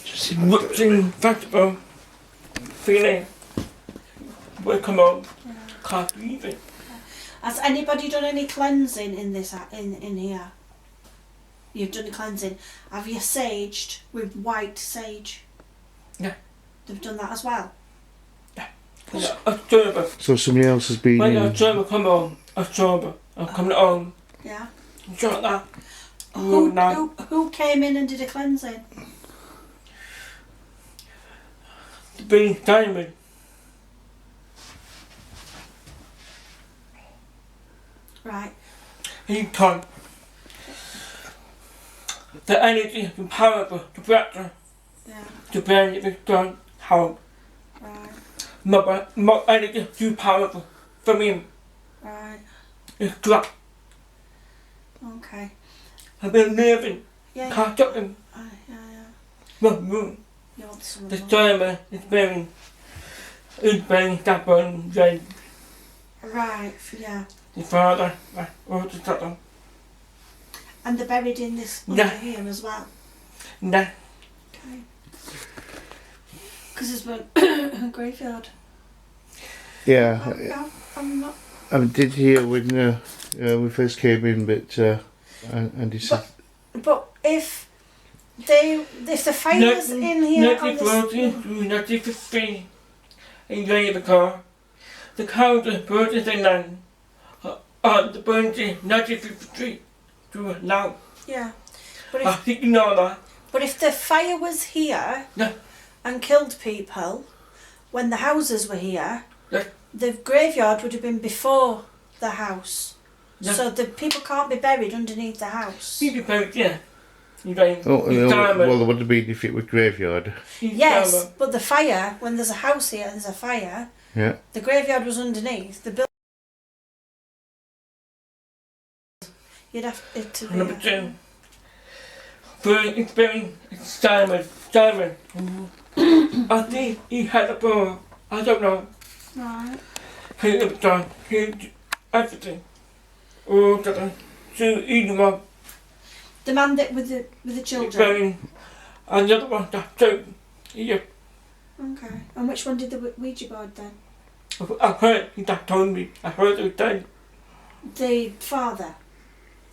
Just erupting, vegetable, feeling. Will come on. Yeah. Can't believe it. Has anybody done any cleansing in this in here? You've done the cleansing. Have you saged with white sage? Yeah. They've done that as well. October. so somebody else has been. When October come on, October, I'm coming on. Yeah. Shut that. Who came in and did a cleansing? The big diamond. Right. He can. The energy, the power, the breath, Yeah. the brain, the strong, how Right. more energy, too powerful for me. Right. It's drop. Okay. I've been nerving, Yeah. can't touch them. Yeah. One room. You want some of The them? timer is burning. It's burning, that burning, then Right. Yeah. the father, all the stuff. And they're buried in this Yeah. under here as well. Nah, Okay. Because there's been a graveyard. Yeah, I'm not. I did hear when we first came in, but and he said, But if the fire's in here on this, 1950, in the car. The car was burned in land. The burned in 1953 to now. yeah. But I if think you know that. but if the fire was here Yeah. and killed people when the houses were here, Yeah. the graveyard would have been before the house. Yeah. So the people can't be buried underneath the house. He'd be buried, yeah. He's like, "Oh, he's diamond. well, there would have been if it was graveyard." He's Yes, diamond. but the fire, when there's a house here and there's a fire, Yeah. the graveyard was underneath. The building. You'd have it to be. Number 2. It's burning, it's diamond, diamond. I think he had a ball. I don't know. Right. He lived on, he did everything. Oh, to eat him up. The man that with the It's children. burning. And the other one, that too. Yeah. Okay. And which one did the Ouija board then? I heard, he that told me, I heard it then. The father.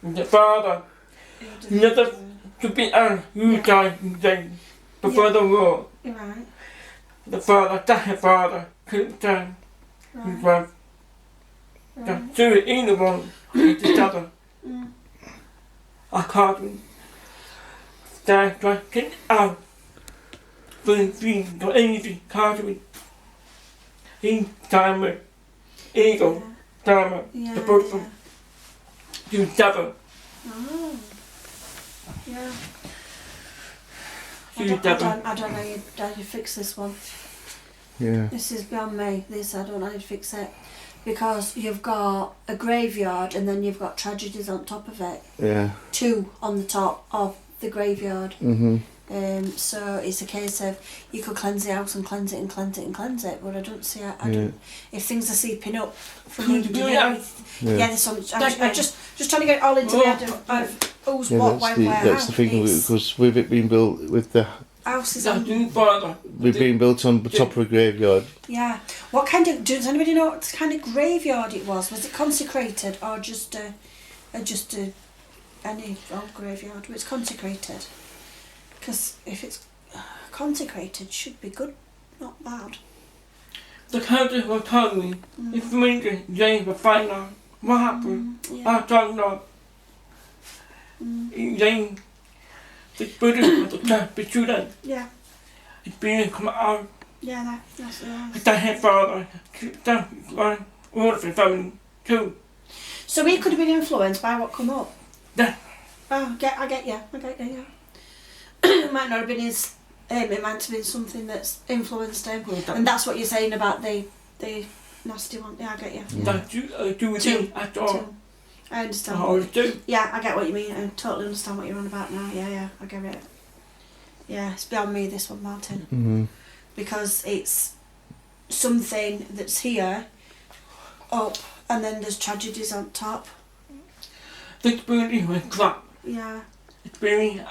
The father, another to be on, you died then. Before the war, Right. the father, that father, couldn't die. He Right. was Right. the two in the one, each other. Mm. I can't stand drinking out. Feeling or anything, can't we? In timer, eagle, timer, Yeah. the both of them, you devil, Oh. Yeah. you devil. I don't know how you fix this one. Yeah. This is beyond me. This, I don't know how to fix it. Because you've got a graveyard and then you've got tragedies on top of it. Yeah. 2 on the top of the graveyard. Mhm. So it's a case of you could cleanse the house and cleanse it and cleanse it and cleanse it, but I don't see I Yeah. don't, if things are seeping up from Could you do that? yeah, there's some. I'm just trying to get it all into the head of who's Yeah, what, that's when, the where, that's how. the thing It's- because with it being built with the house is That on. you father. we've been built on the top of a graveyard. Yeah. What kind of? Does anybody know what kind of graveyard it was? Was it consecrated or just a any old graveyard? Well, it's consecrated. Because if it's consecrated, should be good, not bad. The county will tell me if Mindy James will find out what happened. Yeah. I don't know. James, the Buddha, the church, the children, Yeah. it's been come out. Yeah. That's That head father, that one, all of the family too. So he could have been influenced by what come up. Yeah. Oh, I get you. Yeah. It might not have been his aim. It might have been something that's influenced him, and that's what you're saying about the nasty one. Yeah, I get you. That you do with him at all. Two. I understand. I always do. Yeah, I get what you mean. I totally understand what you're on about now. Yeah, I get it. Yeah, it's beyond me, this one, Martin. Mm-hmm. Because it's something that's here, up, and then there's tragedies on top. The experience was crap. Yeah. Experience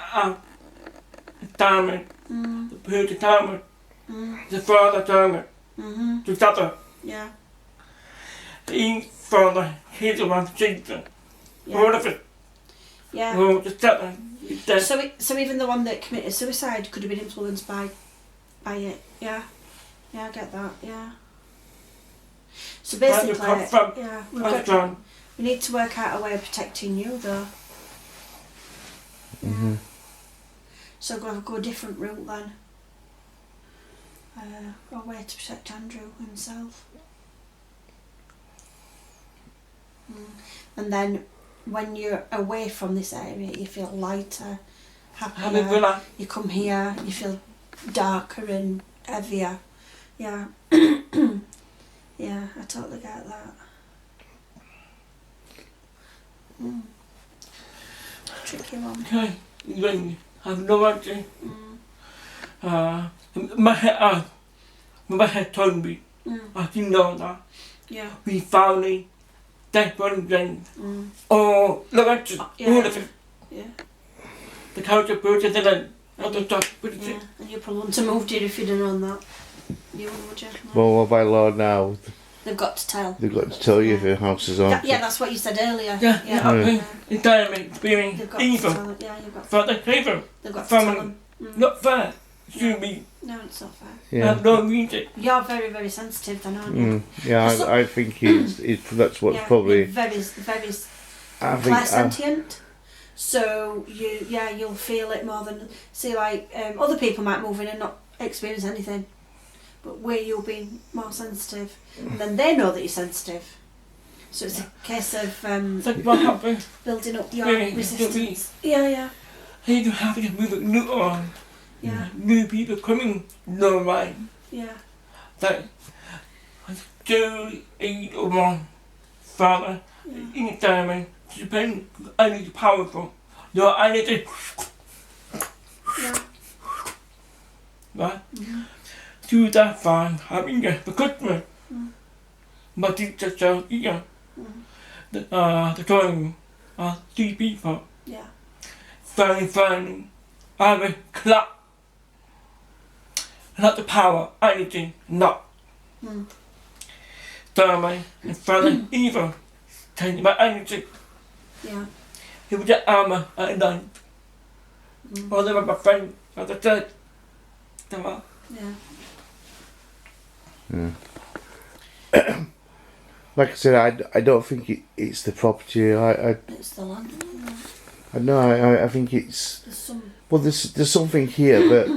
diamond. The period diamond. The father diamond. The daughter. Yeah. The father, he's the one Jesus. Yeah. All of it. Yeah. Oh, the daughter. So even the one that committed suicide could have been influenced by it. Yeah. Yeah, I get that. Yeah. So basically, yeah, we need to work out a way of protecting you, though. Yeah. So go a different route then. Go a way to protect Andrew himself. And then when you're away from this area, you feel lighter, happier. You come here, you feel darker and heavier. Yeah. Yeah, I totally get that. Tricky one. Okay, then I have no idea. My head told me. I didn't know that. Yeah. We finally, that one then. Oh, Lowedges, all of it. Yeah. The culture built it then. Other stuff, but it's Yeah. And you probably wouldn't have moved here if you'd have known that. You wouldn't, would you? No. Well, what by law now? They've got to tell. They've got to tell you if your house is haunted. Yeah, that's what you said earlier. Yeah. Entirely experience They've got to evil. tell them. Yeah, you've got to. For the evil. They've got to Family. tell them. Not fair. Should be. No, it's not fair. I Yeah. have no reason. You're very, very sensitive then, aren't you? Yeah, I think that's what's Yeah, probably. you're very, very I think clairsentient. So you'll feel it more than other people might move in and not experience anything, but where you'll be more sensitive, and then they know that you're sensitive. So it's a case of Like what happened? building up your Really, resistance. Yeah. You have to move it new on. Yeah. New people coming no mind. Yeah. That do eat one father in time depend I need powerful. No, I need to Yeah. right? Do that fine, having the customer. But it's just the drawing three people. Yeah. Very funny. I will clap. Not the power, anything, not. Thermal and funny evil. Take my energy. Yeah. He was the armor at night. All of my friends, as I said. Yeah. like I said, I don't think it's the property. It's the land. I think it's. There's some. Well, there's something here, but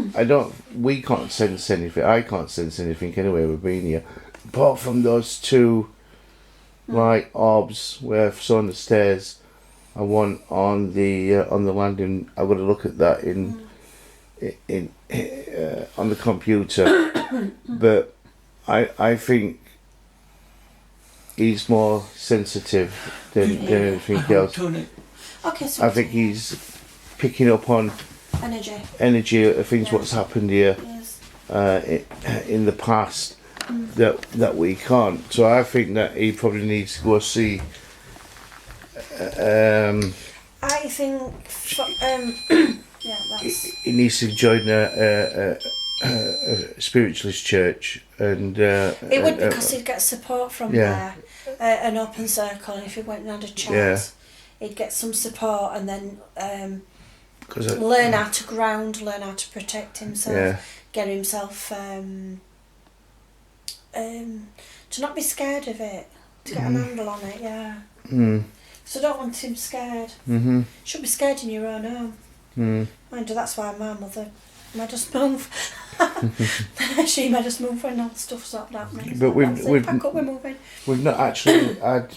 we can't sense anything. I can't sense anything anyway. We've been here, apart from those two, like orbs where I saw on the stairs, and one on the landing. I've got to look at that on the computer, but I think he's more sensitive than anything else. Okay, so I think he's picking up on energy of things what's happened here in the past that we can't. So I think that he probably needs to go see. I think that's. He needs to join a spiritualist church, and It would because he'd get support from there, an open circle, and if he went and had a chat, he'd get some support, and then learn how to ground, learn how to protect himself, get himself to not be scared of it, to get a handle on it. So I don't want him scared. You should be scared in your own home. Mind you, that's why my mother made us move. She made us move when all the stuff sorted out. But we've pack up, we're moving. We've not actually had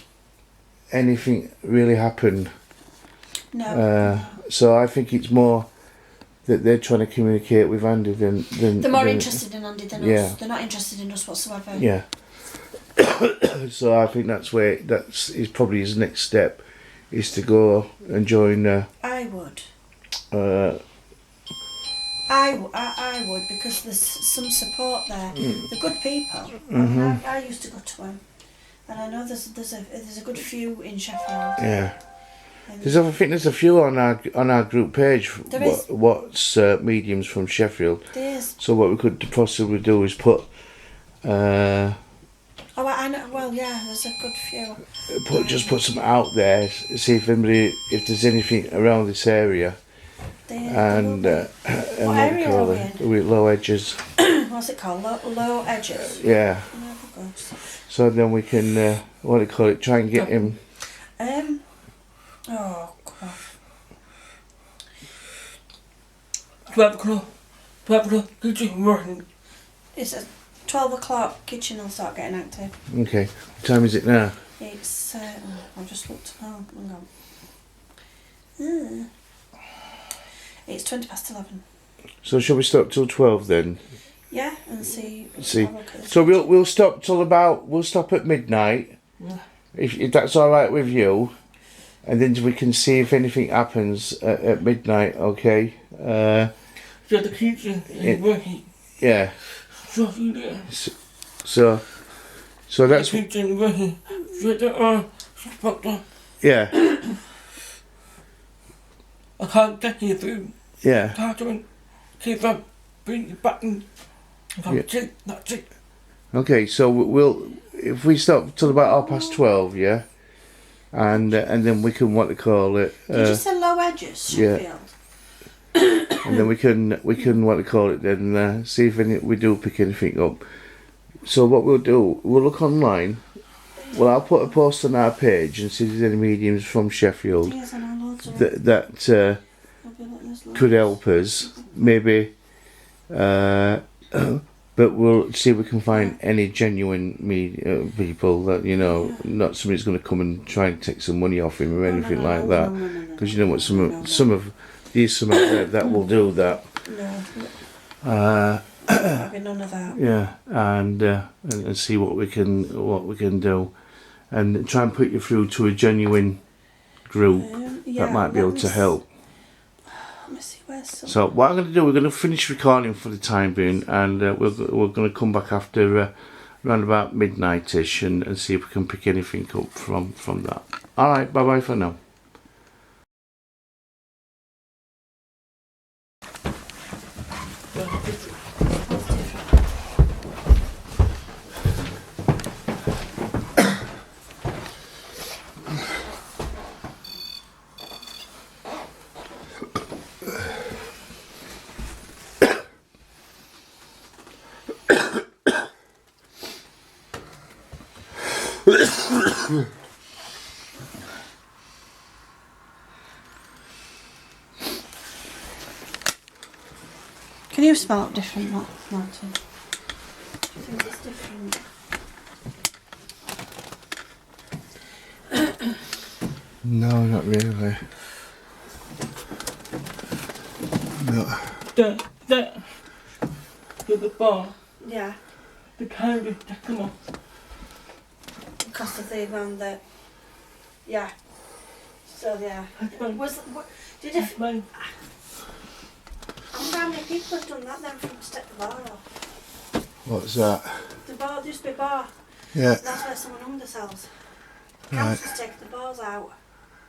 anything really happen. No. So I think it's more that they're trying to communicate with Andy than they're more interested in Andy than us. They're not interested in us whatsoever. Yeah. So I think that's is probably his next step is to go and join. I would. Uh, I would, because there's some support there. They're good people. I used to go to them, and I know there's a good few in Sheffield. yeah. I think there's a few on our group page. There is. What's mediums from Sheffield. There is. So what we could possibly do is put. Oh, I know. Well, yeah, there's a good few. Just put some out there. See if there's anything around this area. And what area are we in? We're Lowedges. What's it called? Lowedges. Yeah. Oh, so then we can try and get him. Oh God. 12 o'clock. 12 o'clock. Kitchen working. It's at 12 o'clock. Kitchen will start getting active. Okay. What time is it now? It's. I've just looked. Oh, hang on. It's 20 past 11. So shall we stop till 12 then? Yeah, and see. So we'll stop till we'll stop at midnight, if that's all right with you, and then we can see if anything happens at midnight. Okay. So the kitchen is working. Yeah. So that's. The kitchen working. Yeah. I can't get you through. Yeah. Cartman, keep up, bring the button. That's it. Okay, so if we stop till about 12:30, yeah, and then we can Did you say Lowedges, Sheffield? Yeah. And then we can then see if we do pick anything up. So what we'll do, we'll look online. Well, I'll put a post on our page and see if there's any mediums from Sheffield that could help us, maybe. But we'll see if we can find any genuine people that, not somebody's going to come and try and take some money off him or anything like that. Because you know what, some of these out there that will do that. No. There'll be none of that. Yeah, and see what we can do, and try and put you through to a genuine group that might be able to help. Let me see where's some. So what I'm going to do, we're going to finish recording for the time being, and we're going to come back after around about midnight-ish and see if we can pick anything up from that. All right, bye bye for now. Can you smell it different, Martin? Do you think it's different? No, not really. No. The bar. Yeah. The candle, come on. Because of the one that. Yeah. So yeah. Did it? I wonder how many people have done that then from to take the bar off. What's that? The bar, there used to be a bar. Yeah. That's where someone hung themselves. Right. Council's taken the bars out,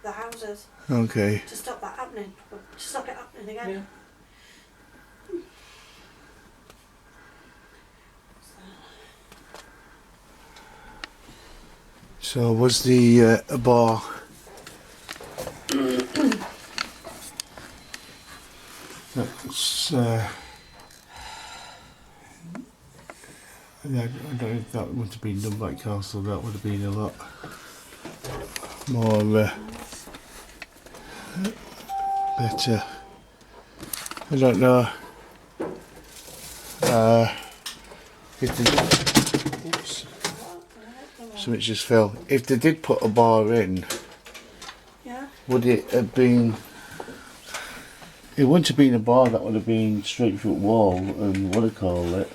the houses, Okay. to stop that happening. To stop it happening again. Yeah. So was the a bar? That's. I don't know if that would have been done by council. That would have been a lot more better. I don't know. If they, oops, something just fell. If they did put a bar in, Yeah. would it have been? It wouldn't have been a bar. That would have been straight through wall and what do you call it?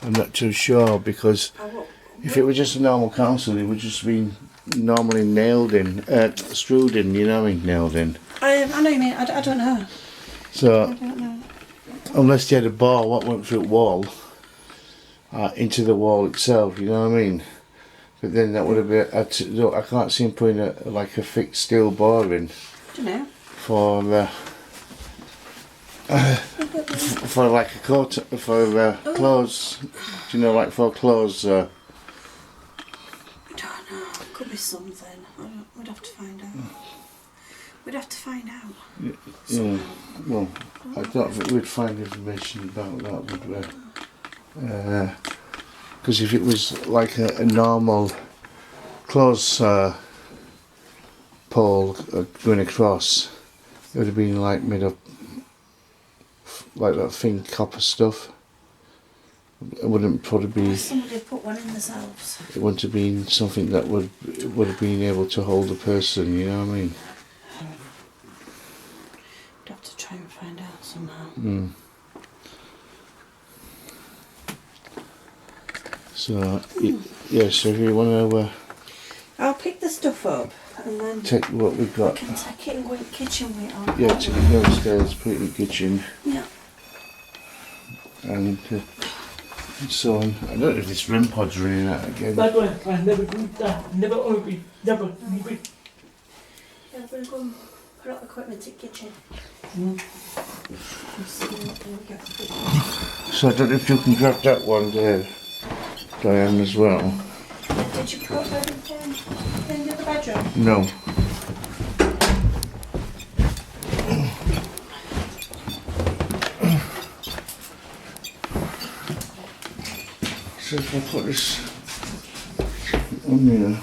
I'm not too sure, because if it was just a normal council, it would just been normally nailed in, screwed in, you know what I mean, nailed in. I know what you mean. I don't know. So, I don't know. unless you had a ball what went through the wall, into the wall itself, you know what I mean? But then that would have been, I can't see him putting a fixed steel bar in Do you know? for like a coat, for clothes, do you know, like for clothes, I don't know. Could be something. We'd have to find out. We'd have to find out. yeah, well, I don't think we'd find information about that, would we? Because if it was like a normal clothes pole going across, it would have been like made of like that thin copper stuff. It wouldn't probably be. Somebody put one in themselves. It wouldn't have been something that would have been able to hold a person. You know what I mean? We'd have to try and find out somehow. Mm. So yeah. So if you want to I'll pick the stuff up and then take what we've I got. can take it and go in the kitchen with it on. Yeah, take it downstairs, put it in the kitchen, Yeah. and so on. I don't know if this REM pod's running out again. By the way, I never do that. Never only be. Never. Never. Yeah, we're going to put up the equipment in the kitchen. So I don't know if you can grab that one there, Diane, as well. Did you put everything in the other bedroom? No. So if I put this on here.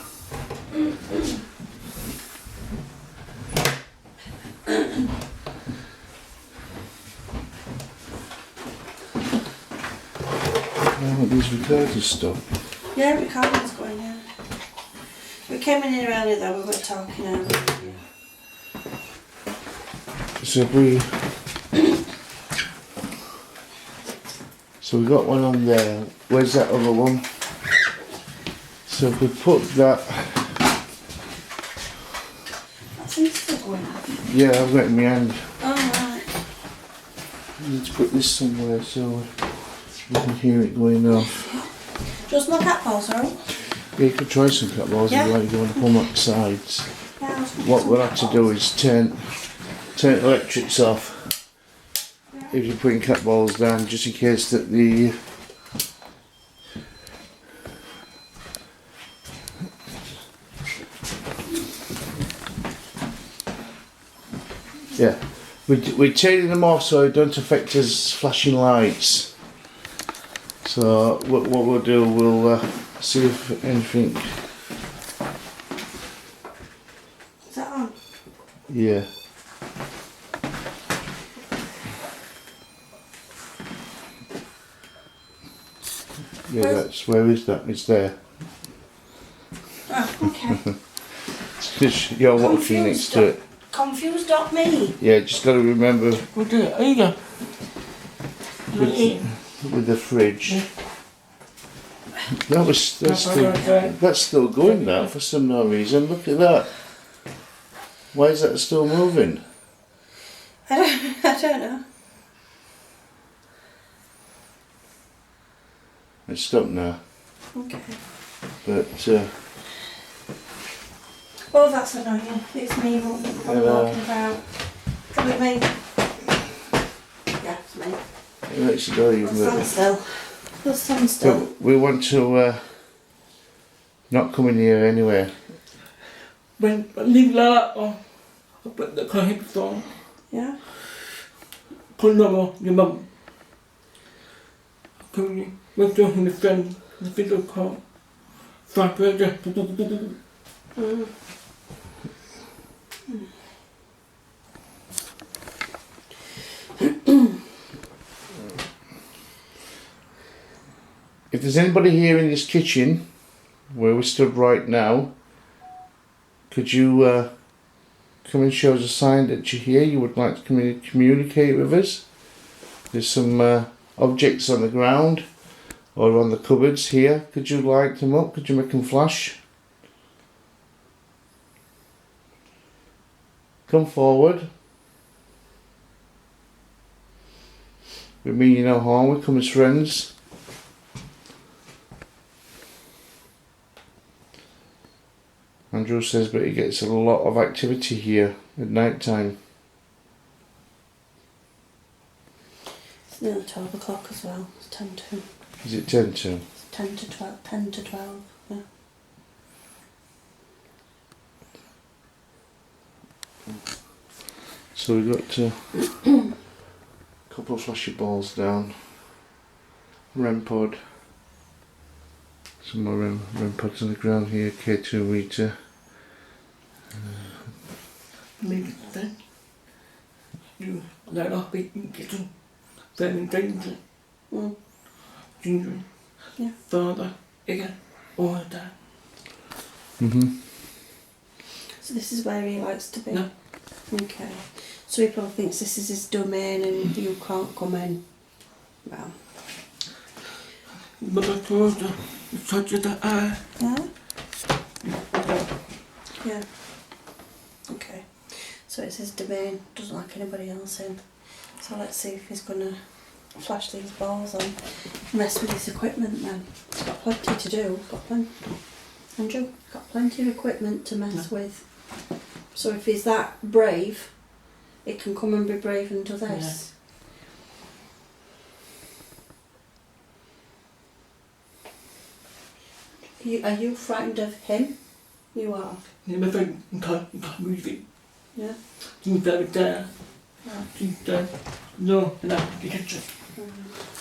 Oh, these recorders stuff. Yeah, recording's going, yeah. We came in here earlier though, we were talking earlier. So so we got one on there. Where's that other one? So if we put that, That seems still going up. yeah, I've got it in my hand. Oh, right. I need to put this somewhere so you can hear it going off. Just my cat balls, alright? Yeah, you could try some cat balls Yeah. if you want to come up the sides. Yeah, I was gonna What get we'll some have to cat do balls. is turn electrics off if you're putting cat balls down, just in case that the yeah, we're turning them off so it don't affect us flashing lights. So what we'll do, we'll see if anything. Is that on? Yeah. Yeah, that's, where is that? It's there. Oh, okay. You're walking next to it. Confused dot me. Yeah, just got to remember What do you? There you go. with the fridge. That's still going now for some no reason. Look at that. Why is that still moving? I don't know. It's stopped now. Okay. But Oh, that's annoying. It's me walking about. Is it me? Yeah, it's me. it makes it go even Stand better. still. Just stand still. So we want to not come in here anyway. When leave that or put the car hip on. Yeah. Put number your mum. Come you went to the friend the video call. Five burger. Mm. If there's anybody here in this kitchen where we stood right now, could you come and show us a sign that you're here, you would like to communicate with us? There's some objects on the ground or on the cupboards here. Could you light them up? Could you make them flash? Come forward. We mean you no harm, we come as friends. Andrew says, but he gets a lot of activity here at night time. It's nearly 12 o'clock as well. It's 10 to. Is it 10 to? It's 10 to 12. 10 to 12. Yeah. So we've got a couple of flashy balls down. REM pod. Some more REM pods on the ground here. K2 meter. Maybe then you let off beating kitchen, very danger, ginger, Yeah. father, again, all the time. So this is where he likes to be? No. Okay. So he probably thinks this is his domain and you can't come in? Well. But I told her, such as the eye. Yeah? Yeah. Okay. So it's his domain, doesn't like anybody else in. So let's see if he's going to flash these balls on, mess with his equipment then. He's got plenty to do. He's got plenty. Andrew, he's got plenty of equipment to mess with. So if he's that brave, he can come and be brave and do this. Are you frightened of him? You are. Never think you can't move it. Yeah. She's very there. Yeah. She's there. No, enough to catch it.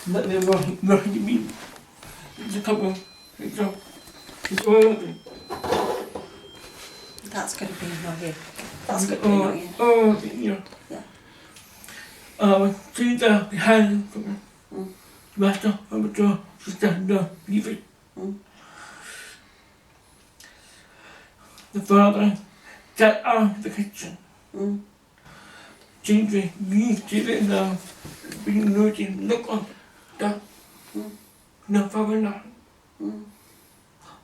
Not the wrong you mean. It's a couple. It's all. It's all of it. That's going to be annoying. That's going to be annoying. Oh, yeah. Yeah. She's there behind him. Master, I'm a door. She's there, leave it. The father got out of the kitchen. Ginger, you did it now. Being naughty, look on. That. No, father, no.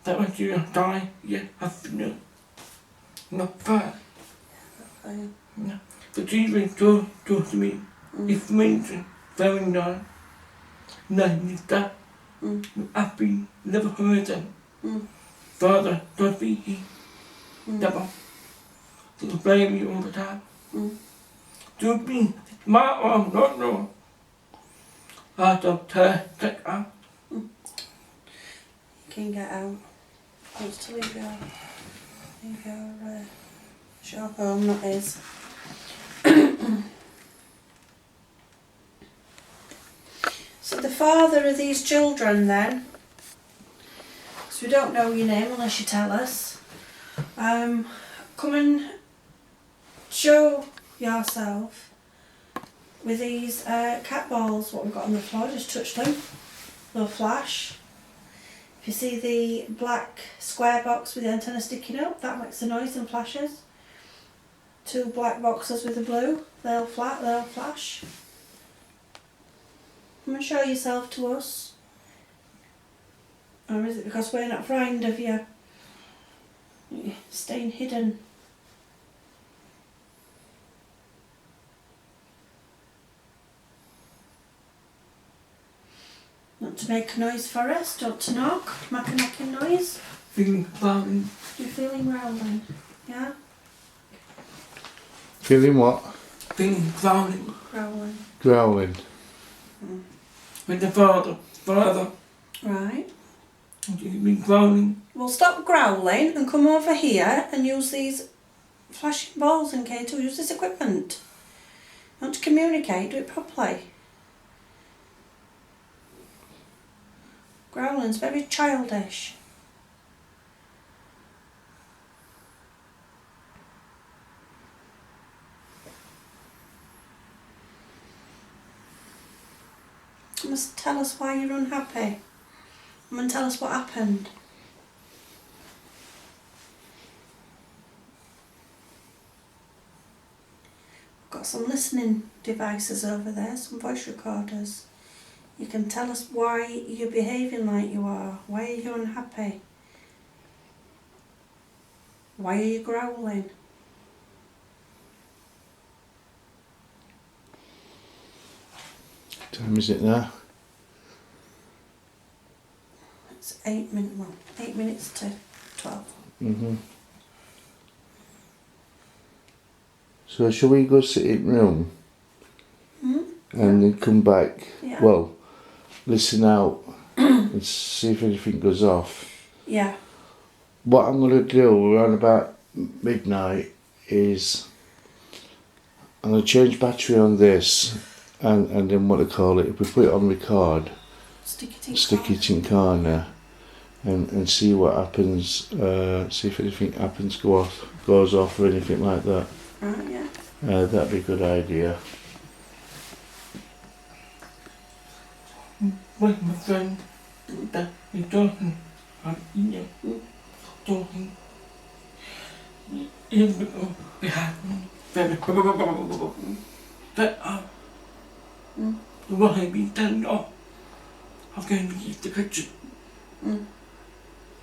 That was you die, yeah, have no. No, father. No. The ginger told to me, if mentioned, very nice. No, that. I've been never heard them. Father, don't be here. Double. They'll blame you all the time. Don't be my arm, not no. I don't take out. You can get out. Wants to leave your shop home, not his. So the father of these children then, because we don't know your name unless you tell us, come and show yourself with these cat balls, what we've got on the floor, just touch them, they'll flash. If you see the black square box with the antenna sticking up, that makes a noise and flashes. 2 black boxes with the blue, they'll flash. Come and show yourself to us. Or is it because we're not frightened of you? You're staying hidden. Not to make a noise for us, don't to knock, make a knocking noise. Feeling growling. You're feeling growling, yeah? Feeling what? Feeling growling. Growling. Growling. With the father. Right. You've been growling. Well, stop growling and come over here and use these flashing balls and K2. Use this equipment. You want to communicate, do it properly. Growling's very childish. You must tell us why you're unhappy. Come and tell us what happened. We've got some listening devices over there, some voice recorders. You can tell us why you're behaving like you are. Why are you unhappy? Why are you growling? time is it now? It's 8 minutes. Well, 8 minutes to 12. Mhm. So shall we go sit in room Hmm? and then come back? Yeah. Well, listen out and see if anything goes off. Yeah. What I'm going to do around about midnight is I'm going to change battery on this and then what to call it, if we put it on record, Stick it in. stick it in corner and see what happens, see if anything happens, goes off or anything like that. Right, yeah. That'd be a good idea. With my friend, that we're talking, talking. Even behind very that what I've been telling off. I'm going to use the kitchen.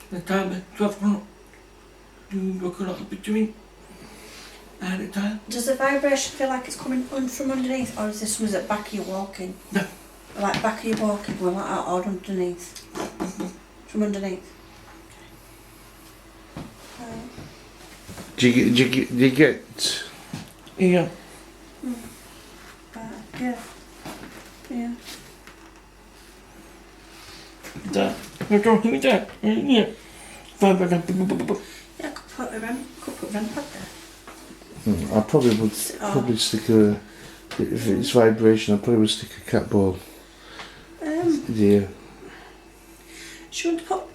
The time at 12 o'clock. You look at between. At the time. Does the vibration feel like it's coming from underneath, or is this was at back of you walking? No. Like back of you walking, well, like that, or underneath? From underneath. Right. Do you get Yeah. Right. Yeah. Yeah. That. You're talking with that. Yeah. Yeah, I could put a REM pad there. I probably would stick a, if it's vibration, I probably would stick a cat ball. Yeah. Should we put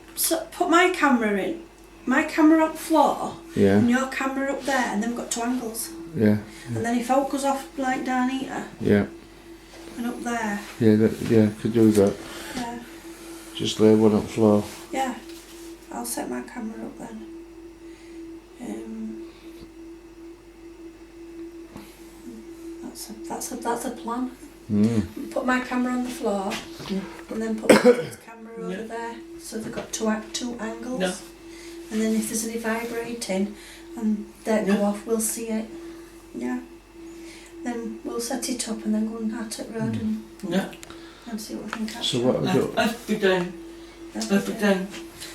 my camera in? My camera on the floor, Yeah. and your camera up there, and then we've got 2 angles. Yeah. And then if out goes off like down here Yeah. and up there. Yeah, could do that. Yeah. Just lay one on the floor. Yeah. I'll set my camera up then. That's a plan. Put my camera on the floor and then put the camera over there, so they've got two angles. Yeah. And then if there's any vibrating and they go off, we'll see it. Yeah. Then we'll set it up and then go and hat it round and see what we can catch. So what I've got... Every time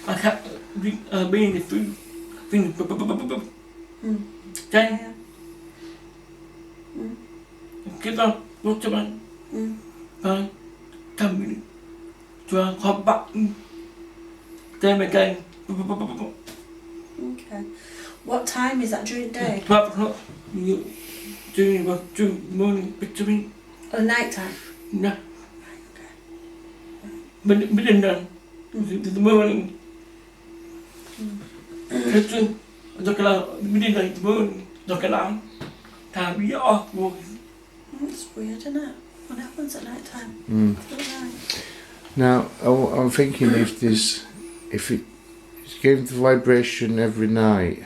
I kept being the food. Then keep on, look to one. 5, 10 minutes. So I come back. Then again. Okay. What time is that during the day? 12 o'clock. You doing about 2 morning between. Or night time? No. Okay. Midnight. The morning. Kitchen. Look around. Midnight morning. Look around. Time we off walking. It's weird, isn't it? What happens at night time? Right. Now, I'm thinking if it's getting the vibration every night,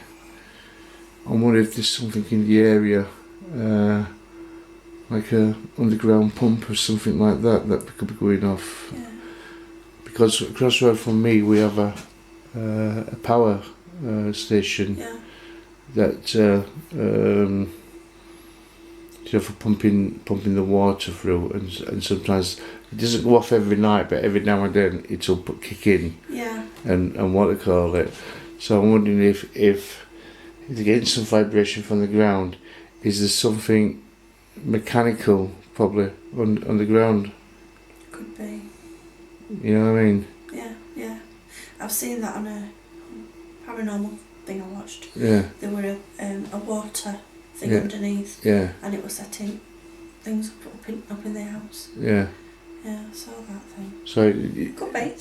I wonder if there's something in the area, like a underground pump or something like that could be going off. Yeah. Because across the road from me we have a power station that for pumping the water through, and sometimes it doesn't go off every night, but every now and then it'll kick in. Yeah. And what to call it. So I'm wondering if they're getting some vibration from the ground, is there something mechanical probably on the ground? Could be. You know what I mean? Yeah. I've seen that on a paranormal thing I watched. Yeah. There were a water thing underneath. Yeah. And it was setting things up in the house. Yeah. Yeah, I saw that thing. So Could be.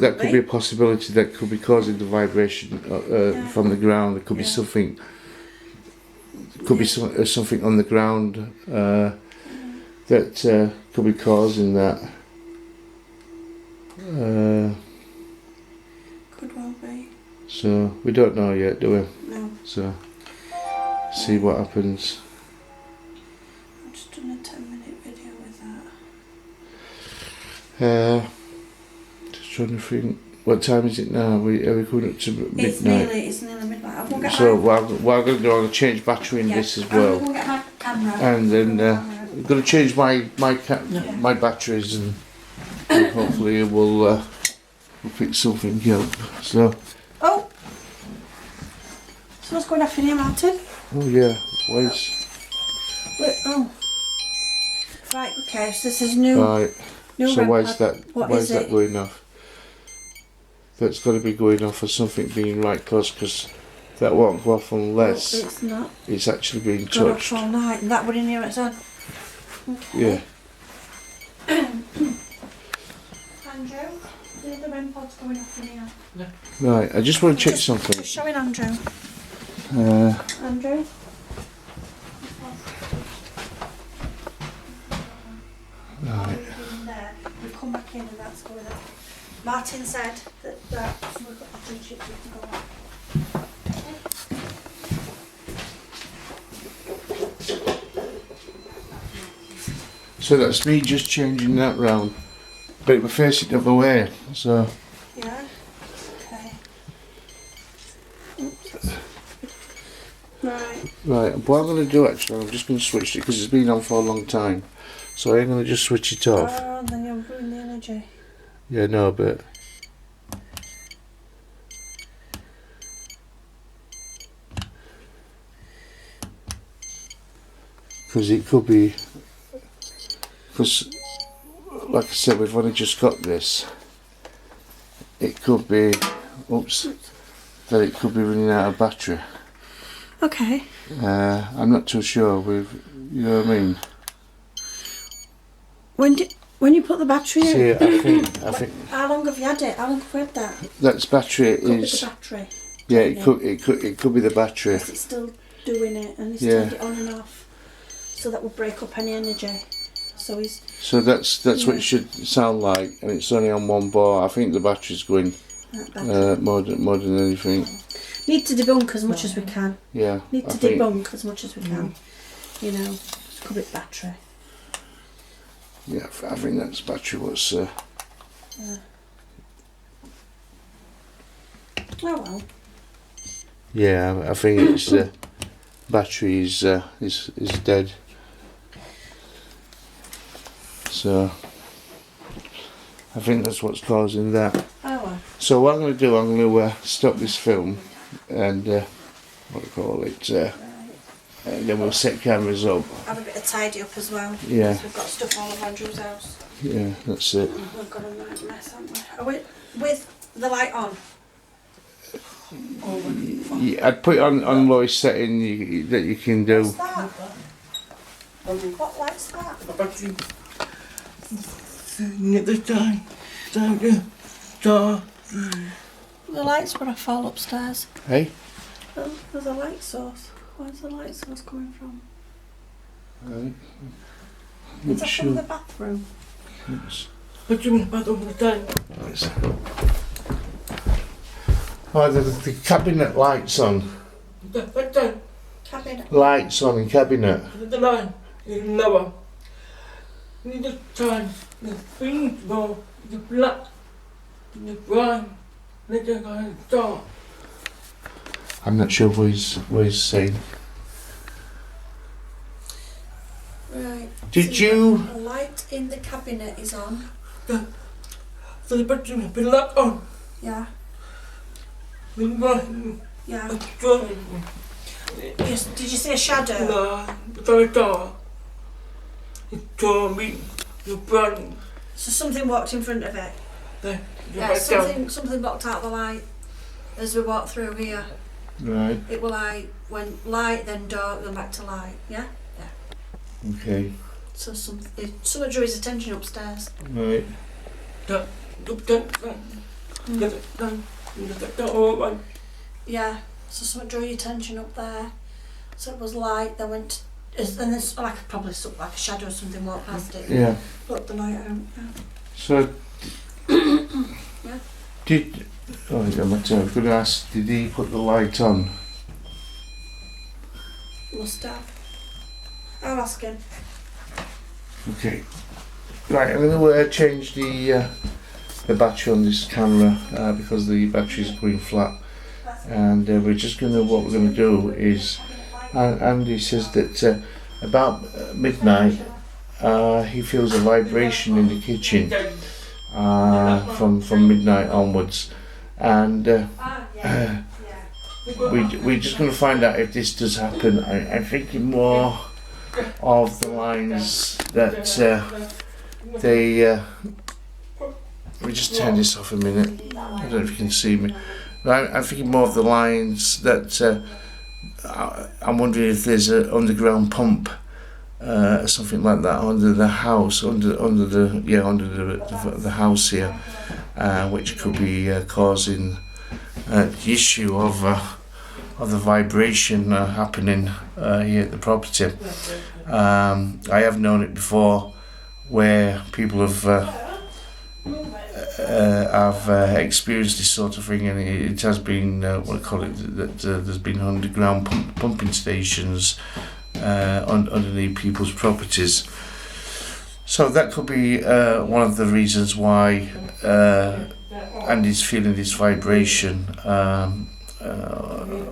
That could be a possibility that could be causing the vibration from the ground. There could be something. Could be something on the ground that could be causing that. Could well be. So we don't know yet, do we? No. So see what happens. I've just done a 10-minute video with that. Just trying to think. What time is it now? Are we going up to midnight? It's nearly midnight. I'll go get So what I'm going to do, I'm going to change battery in this as well. I'll go get my camera. And then I've got to change my batteries and hopefully we'll pick something up. So. Oh! Someone's going off in here, Martin. Oh yeah, where's... Wait, oh. Right, okay, so this is new. Right, new so red why's pad. that, What why's is that it? going off? That's got to be going off for something being right close, because that won't go off unless No, it's not. it's actually being Gone off touched. all night, and that would in here it's on. Okay. Yeah. Andrew, the other REM pod's going off in here. Right, I just want to check something. Just showing Andrew. Andrew? Right. There. We come back in and that's going off. Martin said that we've got the fridge to go on. So that's me just changing that round, but it will face it the other way. So Yeah? Okay. Oops. Right. right, what I'm going to do actually, I'm just going to switch it because it's been on for a long time. So I'm going to just switch it off. Oh, then you'll ruin the energy. Yeah, no, but because it could be, because like I said, we've only just got this. It could be, oops, that it could be running out of battery. Okay. I'm not too sure. You know what I mean? When you put the battery in, See, I think how long have you had it? How long have we had that? that's battery Could be is. the battery. Yeah, it could be the battery. Yes, it's still doing it and he's Yeah. turned it on and off. So that will break up any energy. So he's So that's what Yeah. it should sound like, and it's only on one bar. I think the battery's going more than anything. need to debunk as much as we can. Yeah. Need I to think- debunk as much as we can. You know, it could be battery. Yeah, I think that's battery was. Oh well. Yeah, I think it's battery is dead. So I think that's what's causing that. Oh well. So what I'm going to do, I'm going to stop this film and what do you call it? And then we'll set cameras up. Have a bit of tidy up as well. Yeah. Because we've got stuff all over Andrew's house. Yeah, that's it. We've got a right mess, haven't we? Are we with the light on? Yeah, I'd put it on lowest setting that you can do. What's that? What light's that? The battery. The time. The light's where I fall upstairs. Hey? Oh, there's a light source. Where's the light source coming from? Right. Is that from the bathroom? What do you mean about all the time? Oh, the cabinet lights on. What time? Cabinet. Lights on in cabinet. The line. Lower. The time. The green ball. The black. The brown. The dark. I'm not sure what he's saying. Right. Did So you? The light in the cabinet is on. So the battery has been locked on. Yeah. Yeah. Yes. Did you see a shadow? No, very dark. It told me the brown. So something walked in front of it. Yeah. Something blocked out the light as we walked through here. Right. It will went light, then dark, then back to light. Yeah. Okay. So someone drew his attention upstairs. Right. Yeah. So someone drew your attention up there. So it was light. Then went, and then probably something like a shadow or something walked past it. Yeah. Put the light out. So. Yeah. Did? Oh, yeah, I was going to ask. Did he put the light on? Must have. I'll ask him. Okay. Right, I'm going to change the battery on this camera because the battery's going flat, and we're just going to. What we're going to do is, Andy says that about midnight he feels a vibration in the kitchen from midnight onwards, and we're just going to find out if this does happen. I'm thinking more of the lines that they. Let me just turn this off a minute. I don't know if you can see me. I'm thinking more of the lines that I'm wondering if there's an underground pump, something like that, under the house, under the house here, which could be causing the issue of the vibration happening here at the property. I have known it before, where people have experienced this sort of thing, and it has been what I call it, that there's been underground pumping stations underneath people's properties. So that could be one of the reasons why Andy's feeling this vibration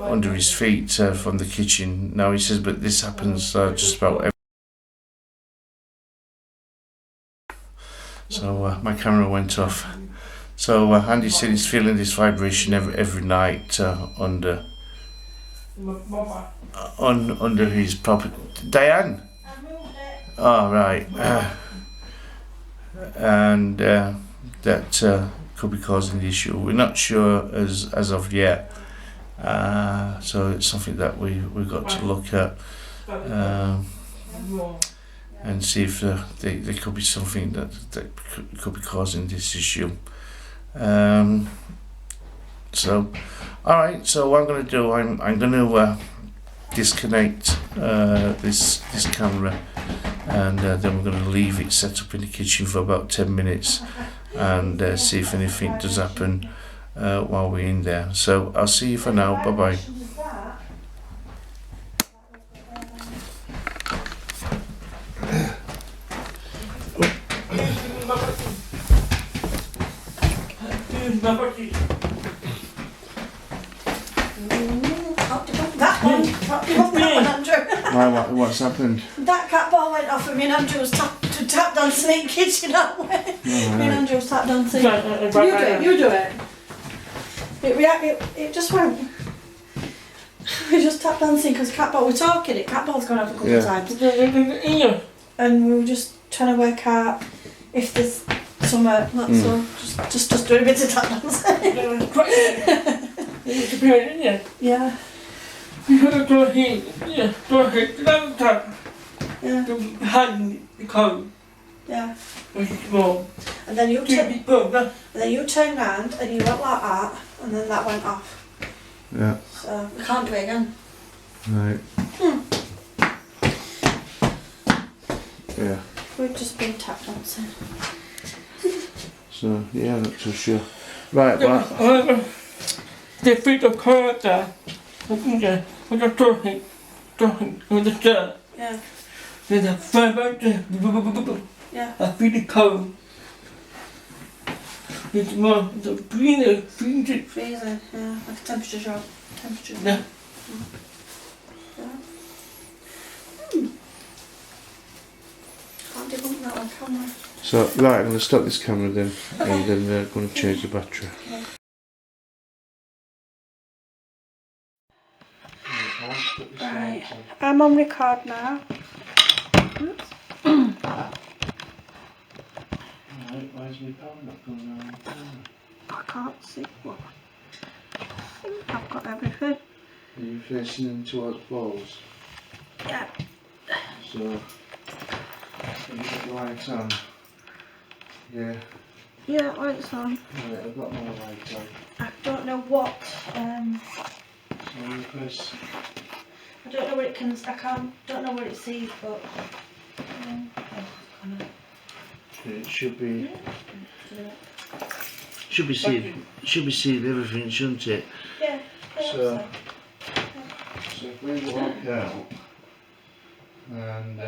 under his feet from the kitchen. Now he says, but this happens just about every. So my camera went off. So Andy said he's feeling this vibration every night under his property. Diane. Oh right. And that could be causing the issue. We're not sure as of yet. So it's something that we've got to look at. And see if there could be something that could be causing this issue. So, all right. So what I'm going to do, I'm going to disconnect this camera, and then we're going to leave it set up in the kitchen for about 10 minutes, and see if anything does happen while we're in there. So I'll see you for now. Bye bye. That one, Andrew. Why? What's happened? That cat ball went off and me and Andrew was tap dancing in the kitchen, aren't we? Me and Andrew was tap dancing. You do it. It just went. We just tap dancing because cat ball, we're talking it, cat ball's gone off a couple of times. And we were just trying to work out if there's some, that's all. Just doing a bit of tap dancing. Yeah. Behind the cone. Yeah. Small. And then you turned round and you went like that, and then that went off. Yeah. So we can't do it again. Right. Yeah. We've just been tap dancing. So yeah, not too sure. Right. Well. They feed the car there. With the talking with the dirt. Yeah. There's a vibration. Yeah. I feel the cold. It's more the freezer. Freezing, yeah. Like a temperature drop. Yeah. Can't debunk that on camera. So right, I'm going to stop this camera then, and then I'm going to change the battery. Okay. Right, I'm on record now. Oops. Where's my power not going on? I can't see what. I think I've got everything. Are you facing them towards balls? Yeah. So, have you got the lights on? Yeah. Yeah, lights on. Right, I've got my lights on. I don't know what. So you press. I don't know what it can. Don't know what it sees, but. It should be. Should be seeing everything, shouldn't it? Yeah. So if we walk out and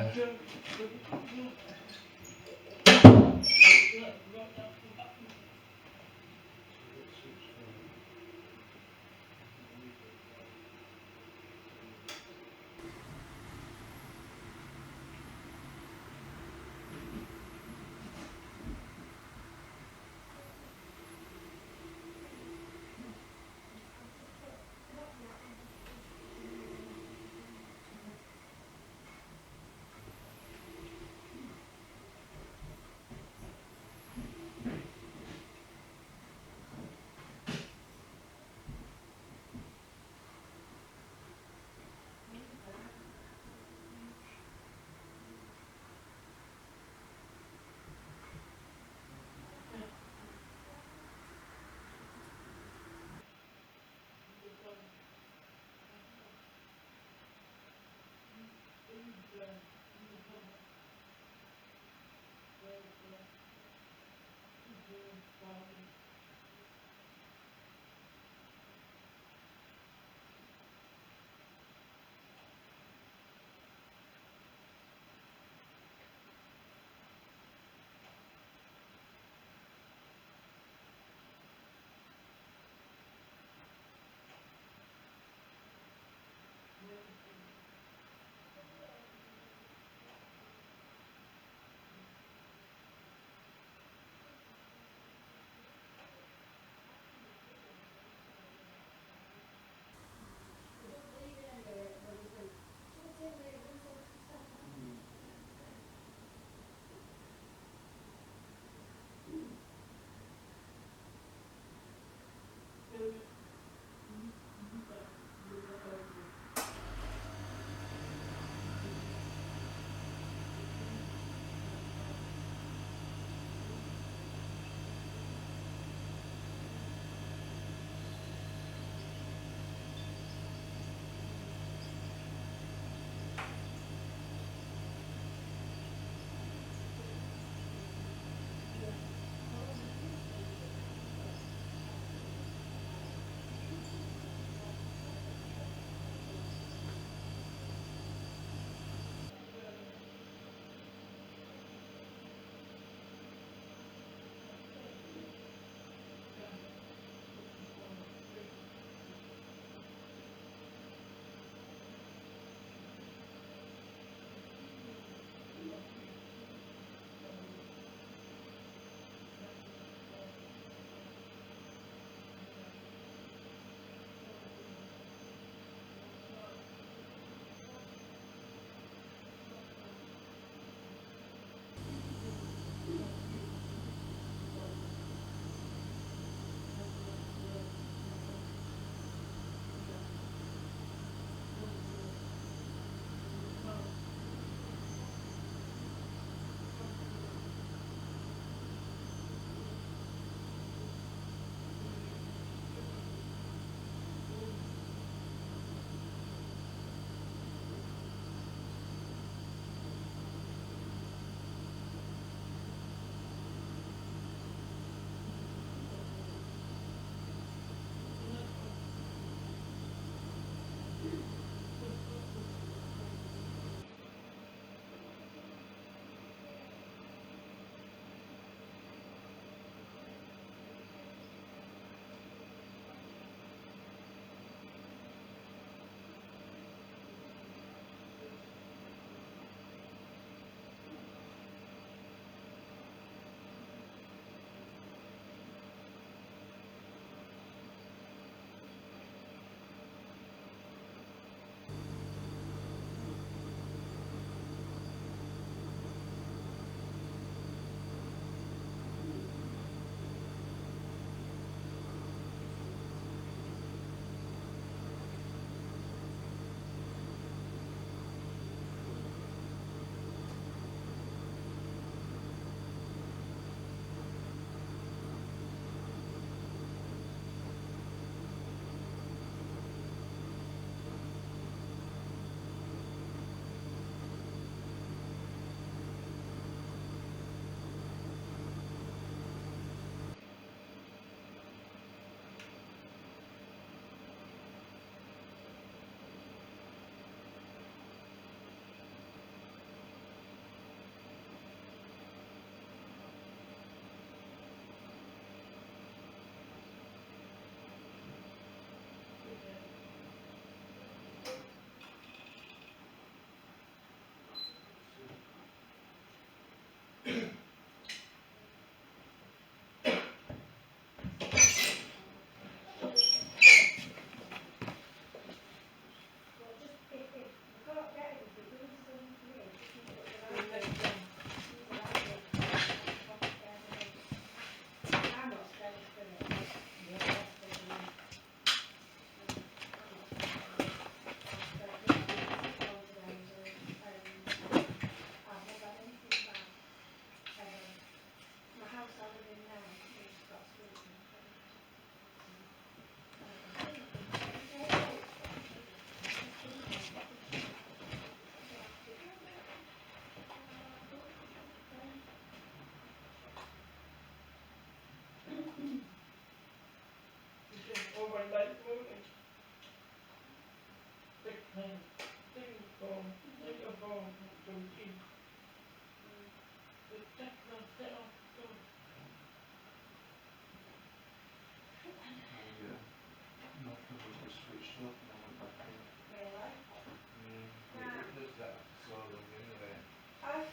I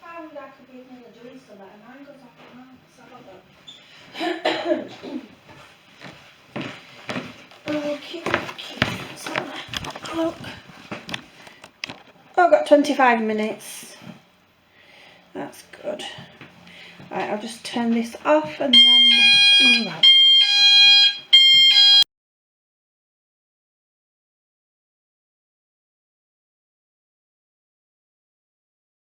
found I could be in there doing something and mine goes off at night. Let's have a look. Okay, let's have a look. Oh, I've got 25 minutes. That's good. Right, I'll just turn this off and then... Alright.